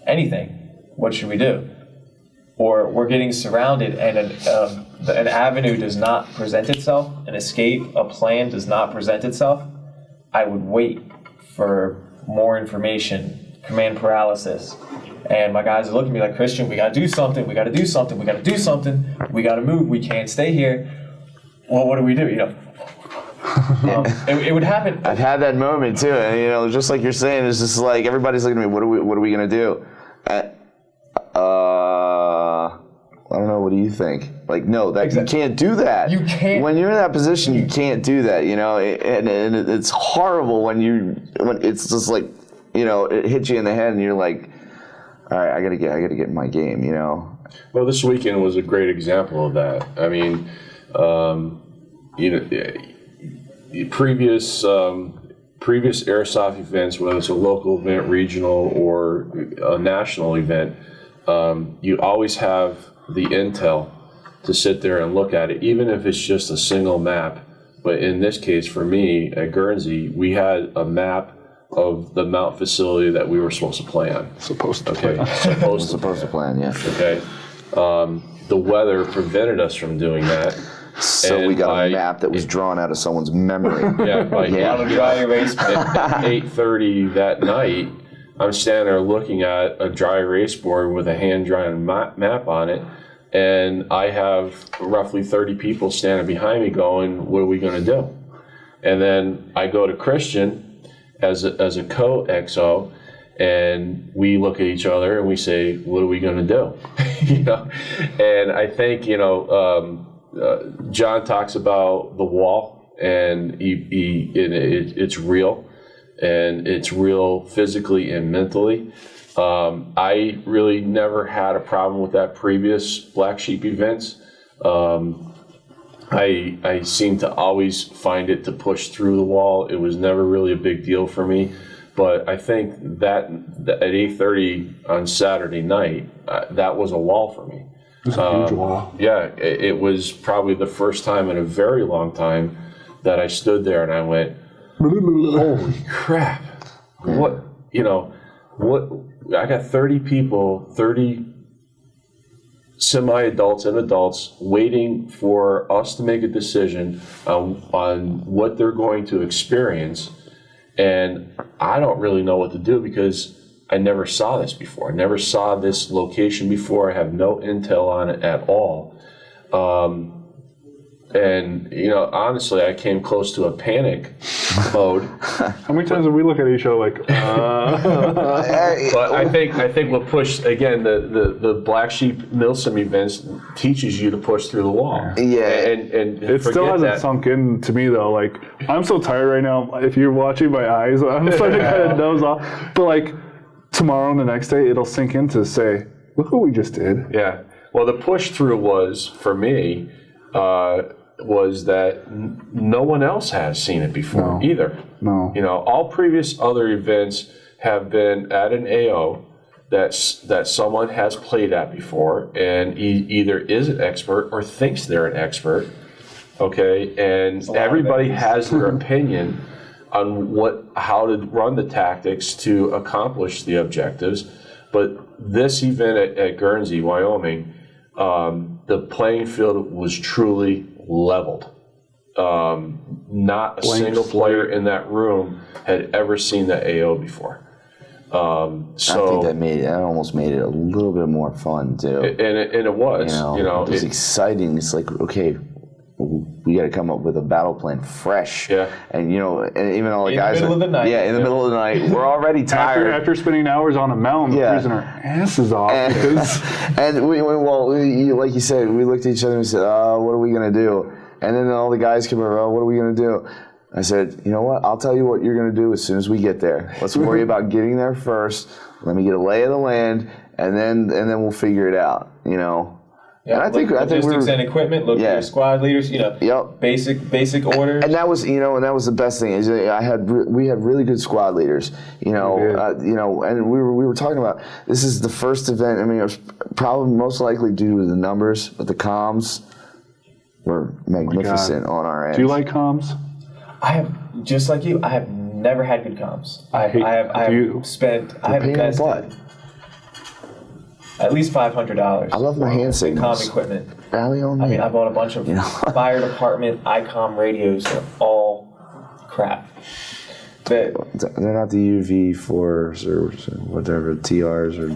anything, what should we do? Or we're getting surrounded and an avenue does not present itself, an escape, a plan does not present itself, I would wait for more information, command paralysis. And my guys are looking at me like, Christian, we gotta do something, we gotta do something, we gotta do something, we gotta move, we can't stay here. Well, what do we do? It would happen. I've had that moment too, and just like you're saying, it's just like everybody's looking at me. What are we gonna do? I don't know. What do you think? Like, no, that exactly. You can't do that. You can't. When you're in that position, you can't do that. And it's horrible when it's just like, it hits you in the head, and you're like, all right, I gotta get in my game. Well, this weekend was a great example of that. I mean, previous previous airsoft events, whether it's a local event, regional, or a national event, you always have the intel to sit there and look at it, even if it's just a single map. But in this case, for me, at Guernsey, we had a map of the mount facility that we were supposed to play on. Supposed to Okay, play. Supposed to plan, yeah. Okay. The weather prevented us from doing that. So we got a map that was drawn out of someone's memory. Yeah, by On a dry erase board. at 8:30 that night, I'm standing there looking at a dry erase board with a hand-drawn map on it, and I have roughly 30 people standing behind me going, what are we going to do? And then I go to Christian as a co-XO, and we look at each other and we say, what are we going to do? You know, and I think, you know, John talks about the wall, and it's real, and it's real physically and mentally. I really never had a problem with that previous Black Sheep events. I seem to always find it to push through the wall. It was never really a big deal for me. But I think that at 8:30 on Saturday night, that was a wall for me. It's a huge wall. Yeah, it was probably the first time in a very long time that I stood there and I went, holy crap. What, you know, what, I got 30 people, 30 semi-adults and adults waiting for us to make a decision on what they're going to experience. And I don't really know what to do because I never saw this before. I never saw this location before. I have no intel on it at all. And, you know, honestly, I came close to a panic mode. How many times did we look at each other like, But I think what pushed, again, the Black Sheep Milsim events teaches you to push through the wall. Yeah. And it still hasn't sunk in to me though. Like, I'm so tired right now. If you're watching my eyes, I'm starting to kind of doze off. But like, tomorrow and the next day, it'll sink in to say, look what we just did. Yeah. Well, the push through was, for me, was that no one else has seen it before either. No. You know, all previous other events have been at an AO that someone has played at before and either is an expert or thinks they're an expert. Okay, and everybody has their opinion on how to run the tactics to accomplish the objectives. But this event at Guernsey, Wyoming, the playing field was truly leveled. Not a single player in that room had ever seen the AO before. So I think that almost made it a little bit more fun too. And it was, it was exciting. It's like, okay, we got to come up with a battle plan fresh. Yeah. And and even all the guys in the middle of the night. Yeah, in the middle of the night, we're already tired. After spending hours on a mountain, freezing our asses off. And we like you said, we looked at each other and said, what are we gonna do? And then all the guys come over, what are we gonna do? I said, you know what? I'll tell you what you're going to do as soon as we get there. Let's worry about getting there first. Let me get a lay of the land, and then we'll figure it out. Yeah, and I think logistics and equipment. Look at your squad leaders. Yep. Basic orders. And that was the best thing is we had really good squad leaders. And we were talking about this is the first event. I mean, it was probably most likely due to the numbers, but the comms were magnificent on our end. Do you like comms? I have, just like you, I have never had good comms. I have invested at least $500. I love my hand signals. Comm equiment. Rally on me. I mean, I bought a bunch of fire department ICOM radios. They're all crap. They're not the UV4s or whatever, TRs or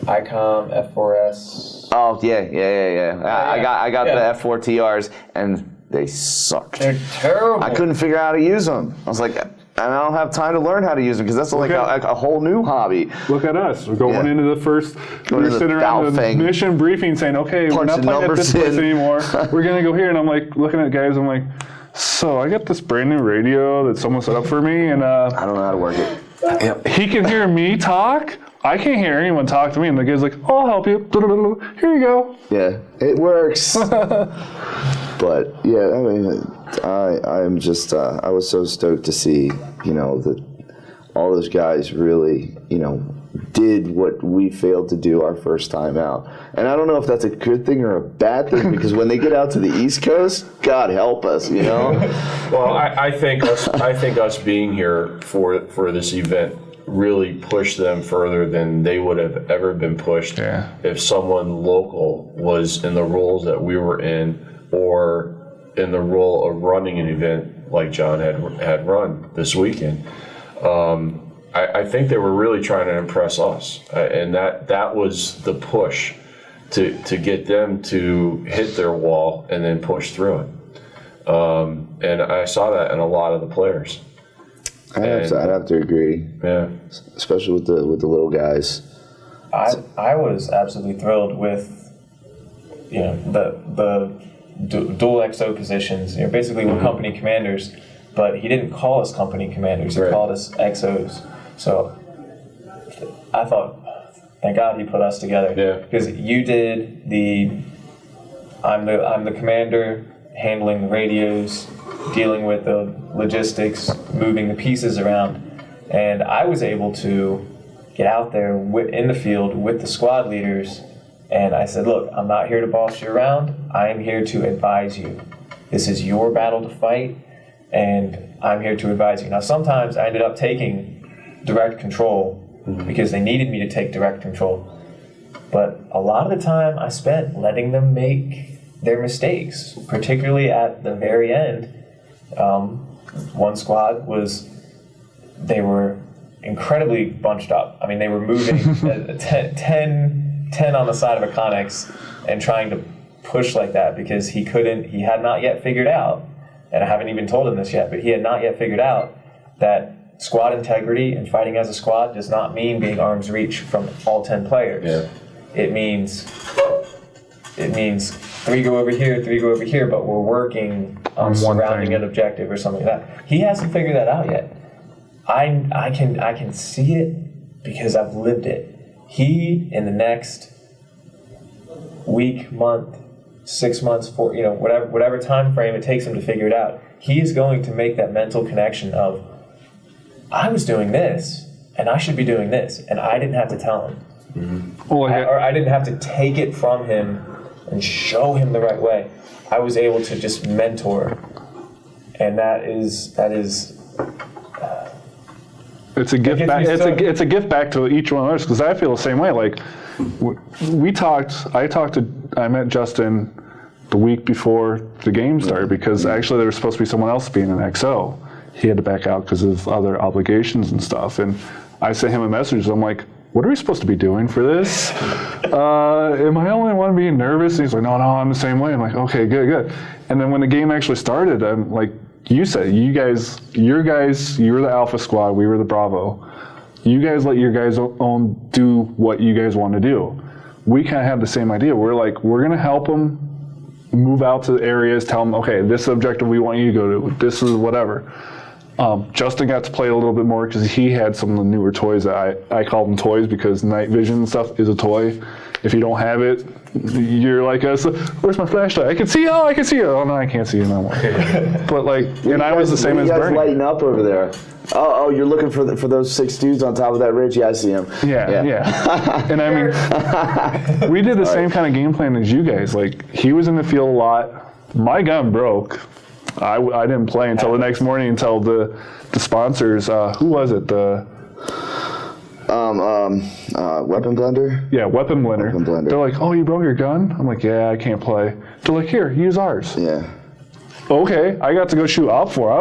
ICOM, F4S. Oh yeah. I got the F4 TRs and they sucked. They're terrible. I couldn't figure out how to use them. I was like, I don't have time to learn how to use them because that's like a whole new hobby. Look at us. We're going into the first. We're sitting around the mission briefing saying, okay, we're not playing at this place anymore. We're going to go here. And I'm like, looking at guys, I'm like, so I got this brand new radio that someone set up for me. And I don't know how to work it. He can hear me talk I can't hear anyone talk to me, and the guy's like, I'll help you. Here you go. Yeah, it works. But yeah, I mean, I'm just I was so stoked to see, you know, that all those guys really, you know, did what we failed to do our first time out. And I don't know if that's a good thing or a bad thing, because when they get out to the East Coast, God help us, you know. Well, I think us being here for this event really pushed them further than they would have ever been pushed if someone local was in the roles that we were in, or in the role of running an event like John had run this weekend. I think they were really trying to impress us, and that was the push to get them to hit their wall and then push through it. And I saw that in a lot of the players. I'd have to agree. Yeah, especially with the little guys. I was absolutely thrilled with, you know, the dual XO positions. You know, basically we're company commanders, but he didn't call us company commanders. He called us XOs. So I thought, thank God he put us together. Yeah. Because you did I'm the commander, handling the radios, dealing with the logistics, moving the pieces around, and I was able to get out there in the field with the squad leaders, and I said, look, I'm not here to boss you around, I am here to advise you. This is your battle to fight, and I'm here to advise you. Now sometimes I ended up taking direct control because they needed me to take direct control, but a lot of the time I spent letting them make their mistakes, particularly at the very end. One squad they were incredibly bunched up. I mean, they were moving 10 on the side of a Connex and trying to push like that because he had not yet figured out, and I haven't even told him this yet, but he had not yet figured out that squad integrity and fighting as a squad does not mean being arm's reach from all 10 players. Yeah. It means 3 go over here, 3 go over here, but we're working on surrounding an objective or something like that. He hasn't figured that out yet. I can see it because I've lived it. He, in the next week, month, 6 months, whatever time frame it takes him to figure it out, he is going to make that mental connection of, I was doing this, and I should be doing this, and I didn't have to tell him. Mm-hmm. Or I didn't have to take it from him and show him the right way. I was able to just mentor, and that is. It's a gift back. It's a gift back to each one of us, because I feel the same way. Like I met Justin the week before the game started, because actually there was supposed to be someone else being an XO. He had to back out because of other obligations and stuff. And I sent him a message. I'm like, what are we supposed to be doing for this? Am I the only one being nervous? And he's like, no, I'm the same way. I'm like, okay, good. And then when the game actually started, I'm like, you said, you were the Alpha Squad, we were the Bravo. You guys let your guys do what you guys want to do. We kind of have the same idea. We're like, we're going to help them move out to the areas, tell them, okay, this is the objective we want you to go to. This is whatever. Justin got to play a little bit more because he had some of the newer toys that I call them toys, because night vision stuff is a toy. If you don't have it, you're like us. Where's my flashlight? I can see you. Oh, I can see you. Oh no, I can't see you no more. But like, and I was the same as Bernie. Lighting up over there. Oh, you're looking for those 6 dudes on top of that ridge? Yeah, I see them. Yeah. And I mean, we did the same kind of game plan as you guys. Like, he was in the field a lot. My gun broke. I didn't play until the next morning, until the sponsors, who was it? Weapon blender? Yeah, weapon blender. They're like, oh, you broke your gun? I'm like, yeah, I can't play. They're like, here, use ours. Yeah. Okay, I got to go shoot op 4.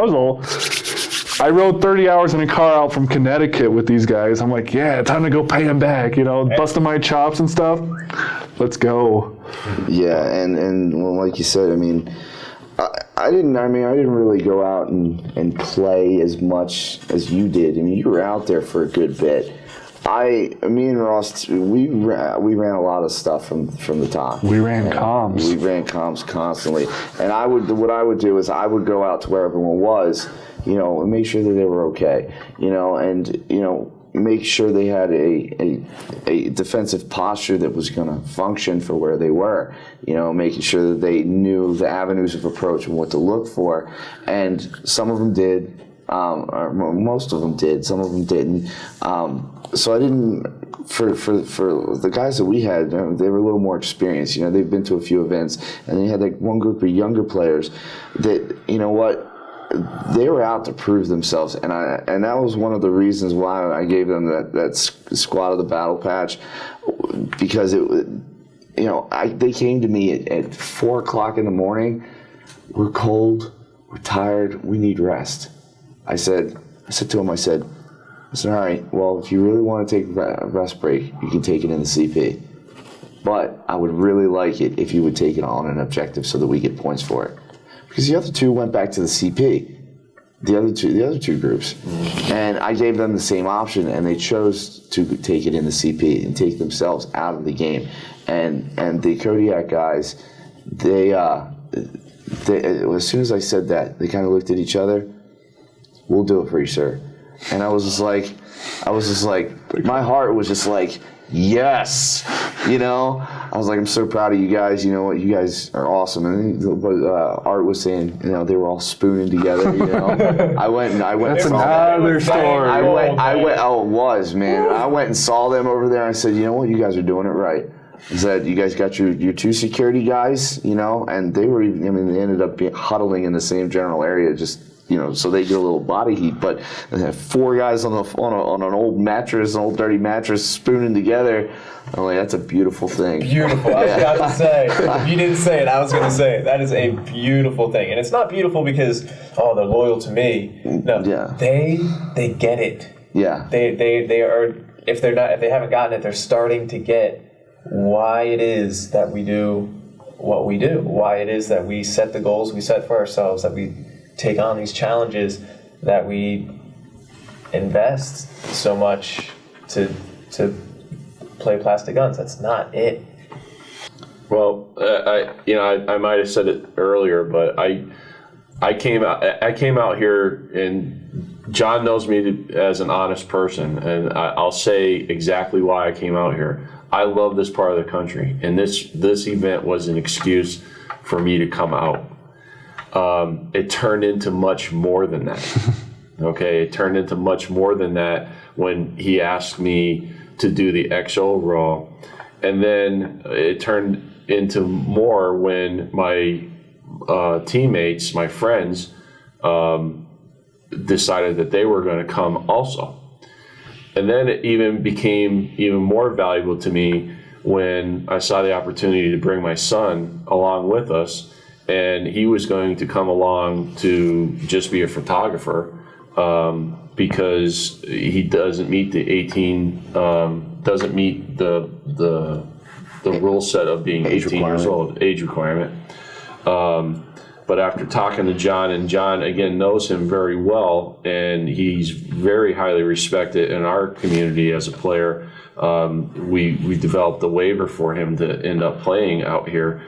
I rode 30 hours in a car out from Connecticut with these guys. I'm like, yeah, time to go pay them back, busting my chops and stuff. Let's go. Yeah, and well, like you said, I mean, I didn't really go out and play as much as you did. I mean, you were out there for a good bit. Me and Ross, we ran a lot of stuff from the top. We ran comms. We ran comms constantly. And what I would do is I would go out to where everyone was, and make sure that they were okay, and make sure they had a defensive posture that was going to function for where they were, making sure that they knew the avenues of approach and what to look for. And some of them did, or most of them did, some of them didn't. So I didn't, for the guys that we had, they were a little more experienced. They've been to a few events, and they had like one group of younger players that, they were out to prove themselves, and that was one of the reasons why I gave them that squad of the battle patch, because they came to me at 4 o'clock in the morning. We're cold, we're tired, we need rest. I said to them, I said, all right, well, if you really want to take a rest break, you can take it in the CP. But I would really like it if you would take it on an objective so that we get points for it. Because the other two went back to the CP, the other two groups. And I gave them the same option, and they chose to take it in the CP and take themselves out of the game. And the Kodiak guys, they as soon as I said that, they kind of looked at each other. We'll do it for you, sir. And I was just like, my heart was just like, yes, I was like, I'm so proud of you guys. You know what? You guys are awesome. And Art was saying, they were all spooning together. I went. That's another story. I went. Oh, it was, man. I went and saw them over there. I said, you know what? You guys are doing it right. I said, you guys got your two security guys, and they were even. They ended up huddling in the same general area, just. So they get a little body heat, but they have 4 guys on an old mattress, an old dirty mattress, spooning together. I'm like, that's a beautiful thing. Beautiful. I was about to say. If you didn't say it, I was going to say it. That is a beautiful thing, and it's not beautiful because they're loyal to me. No, yeah. They get it. Yeah. They are. If they haven't gotten it, they're starting to get why it is that we do what we do. Why it is that we set the goals we set for ourselves. That we take on these challenges, that we invest so much to play plastic guns. That's not it. Well, I might have said it earlier, but I came out here, and John knows me as an honest person, and I'll say exactly why I came out here. I love this part of the country, and this event was an excuse for me to come out. It turned into much more than that. Okay, it turned into much more than that when he asked me to do the XO roll, and then it turned into more when my teammates, my friends, decided that they were going to come also. And then it even became even more valuable to me when I saw the opportunity to bring my son along with us. And he was going to come along to just be a photographer because he doesn't meet the 18, doesn't meet the rule set of being 18 years old, age requirement. But after talking to John, and John again knows him very well, and he's very highly respected in our community as a player, we developed a waiver for him to end up playing out here.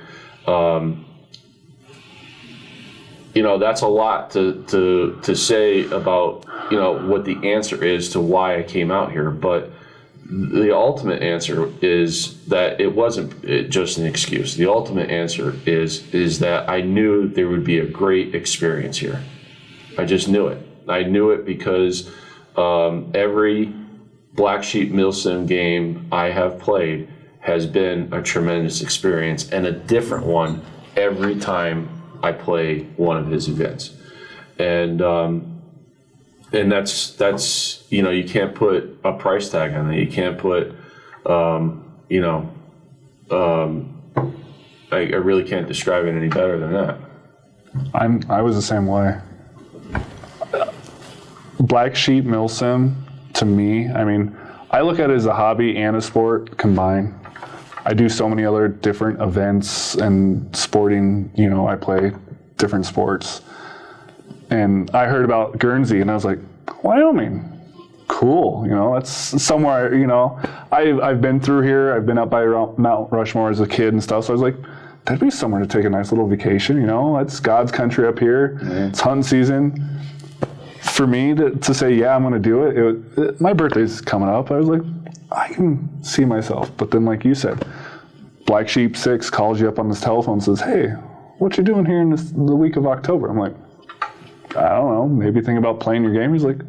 That's a lot to say about, what the answer is to why I came out here. But the ultimate answer is that it wasn't just an excuse. The ultimate answer is that I knew there would be a great experience here. I just knew it. I knew it because every Black Sheep Milsim game I have played has been a tremendous experience, and a different one every time I play one of his events. And that's you can't put a price tag on it. You can't put I really can't describe it any better than that. I was the same way. Black Sheep Milsim, to me, I look at it as a hobby and a sport combined. I do so many other different events and sporting, I play different sports. And I heard about Guernsey and I was like, Wyoming, cool, that's somewhere, I've been through here, I've been up by Mount Rushmore as a kid and stuff, so I was like, that'd be somewhere to take a nice little vacation, that's God's country up here, It's hunting season. for me to say, yeah, I'm going to do it, my birthday's coming up. I was like, I can see myself. But then, like you said, Black Sheep 6 calls you up on this telephone and says, hey, what you doing here in the week of October? I'm like, I don't know, maybe think about playing your game. He's like,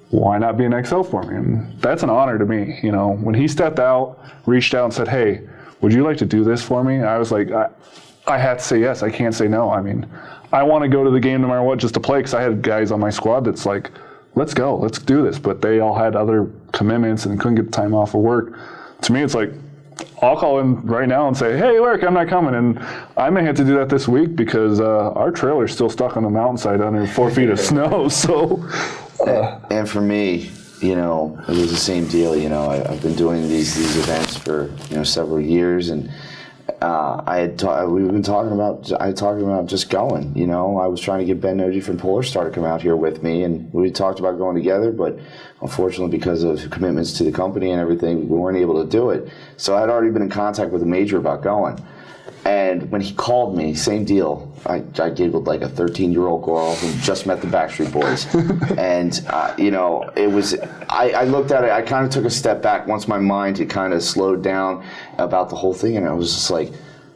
why not be an XL for me? And that's an honor to me. You know, when he stepped out, reached out and said, hey, would you like to do this for me? I was like, I have to say yes. I can't say no. I mean, I want to go to the game no matter what just to play, because I had guys on my squad that's like, let's go, let's do this. But they all had other commitments and couldn't get the time off of work. To me, it's like, I'll call in right now and say, hey, Eric, I'm not coming. And I may have to do that this week because our trailer's still stuck on the mountainside under 4 feet of snow. So, And for me, you know, it was the same deal. You know, I've been doing these events for, you know, several years, and we've been talking about just going. You know, I was trying to get Ben Noji from Polar Star to come out here with me, and we talked about going together, but unfortunately, because of commitments to the company and everything, we weren't able to do it. So I'd already been in contact with the major about going. And when he called me, same deal. I giggled like a 13-year-old girl who just met the Backstreet Boys. And, you know, it was, I looked at it, I kind of took a step back once my mind had kind of slowed down about the whole thing. And I was just like,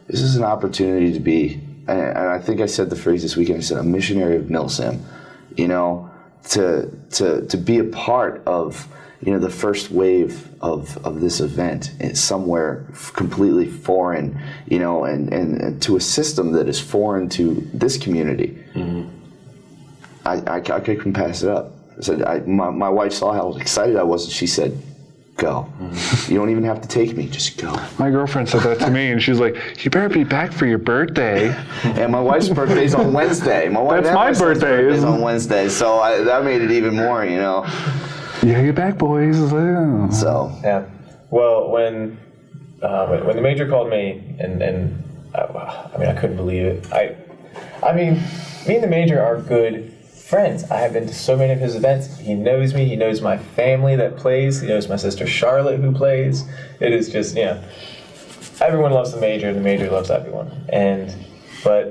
this is an opportunity to be, and I think I said the phrase this weekend, I said, a missionary of Milsim, you know, to be a part of, you know, the first wave of this event. It's somewhere completely foreign, you know, and to a system that is foreign to this community. Mm-hmm. I couldn't pass it up. I said, my wife saw how excited I was, and she said, go. Mm-hmm. You don't even have to take me, just go. My girlfriend said that to me, and she's like, you better be back for your birthday. And my wife's birthday's on Wednesday. That's my birthday. Is on Wednesday, so that made it even more, you know. Yeah, you're back, boys. So yeah. Well, when the major called me, and I mean, I couldn't believe it. I mean, me and the major are good friends. I have been to so many of his events. He knows me. He knows my family that plays. He knows my sister Charlotte who plays. It is just, you know, everyone loves the major. The major loves everyone. But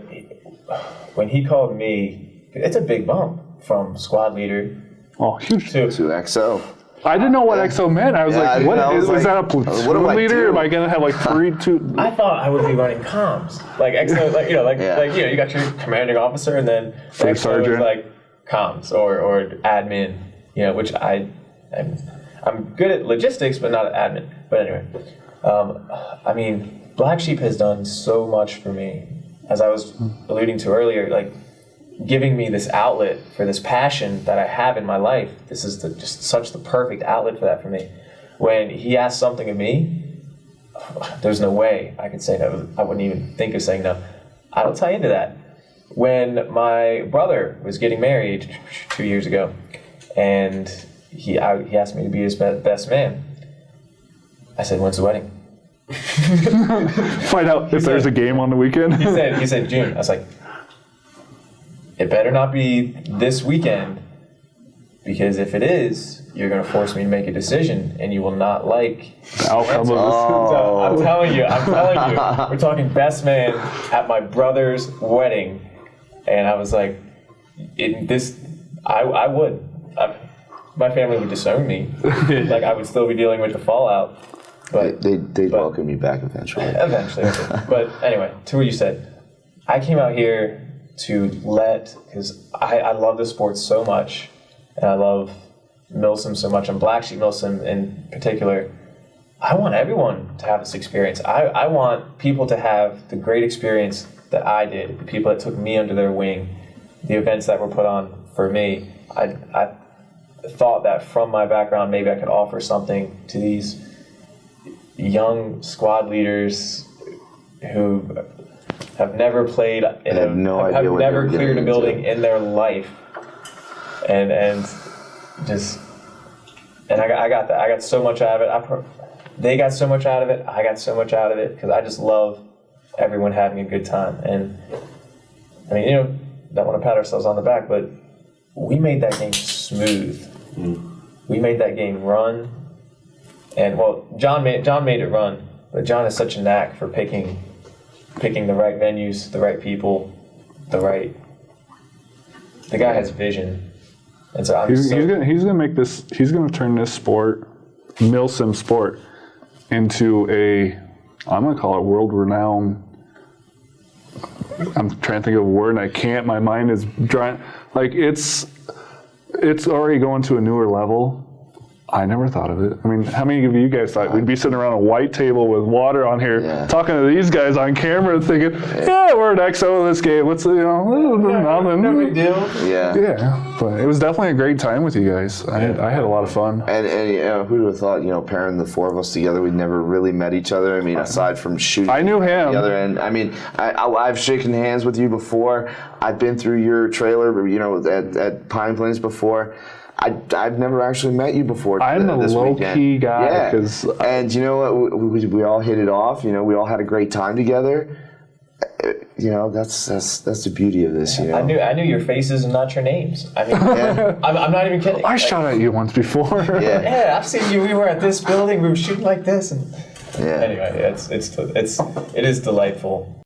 when he called me, it's a big bump from squad leader. Oh, huge. To XO. I didn't know what XO meant. I was like, what? Was that a platoon leader? Am I going to have like 2? I thought I would be running comms. Like XO, like, you know, you got your commanding officer, and then XO sergeant is like comms or admin, you know, which I'm good at logistics, but not at admin. But anyway, I mean, Black Sheep has done so much for me. As I was alluding to earlier, like, giving me this outlet for this passion that I have in my life. This is just such the perfect outlet for that for me. When he asked something of me, there's no way I could say no. I wouldn't even think of saying no. I'll tie into that. When my brother was getting married 2 years ago, and he asked me to be his best man, I said, when's the wedding? Find out if there's a game on the weekend. He said June. I was like, it better not be this weekend, because if it is, you're going to force me to make a decision, and you will not like the outcome of this. So I'm telling you, we're talking best man at my brother's wedding, and I was like, I would. My family would disown me. Like, I would still be dealing with the fallout. But they'd welcome me back eventually. Eventually. But anyway, to what you said, I came out here because I love the sport so much, and I love Milsim so much, and Black Sheep Milsim in particular. I want everyone to have this experience. I want people to have the great experience that I did, the people that took me under their wing, the events that were put on for me. I thought that from my background, maybe I could offer something to these young squad leaders who have never played, have never cleared a building in their life, and I got that. I got so much out of it. They got so much out of it. I got so much out of it, because I just love everyone having a good time. And I mean, you know, don't want to pat ourselves on the back, but we made that game smooth. We made that game run, and well, John made it run, but John has such a knack for picking the right venues, the right people, the guy has vision. And so I'm He's gonna turn this sport, Milsim sport, into I'm gonna call it world renowned. I'm trying to think of a word and I can't. My mind is drawing. Like it's already going to a newer level. I never thought of it. I mean, how many of you guys thought we'd be sitting around a white table with water on here, talking to these guys on camera, thinking, "Yeah, we're an XO in this game. What's nothing, no big deal." Yeah, but it was definitely a great time with you guys. I had a lot of fun. And who would have thought, pairing the four of us together, we'd never really met each other. I mean, aside from shooting. I knew him. The other end. I mean, I've shaken hands with you before. I've been through your trailer, at Pine Plains before. I've never actually met you before. I'm a low-key guy. And you know what? We all hit it off. We all had a great time together. That's the beauty of this. I knew your faces and not your names. I mean, I'm not even kidding. I shot at you once before. Yeah, I've seen you. We were at this building. We were shooting like this, and anyway, it is delightful.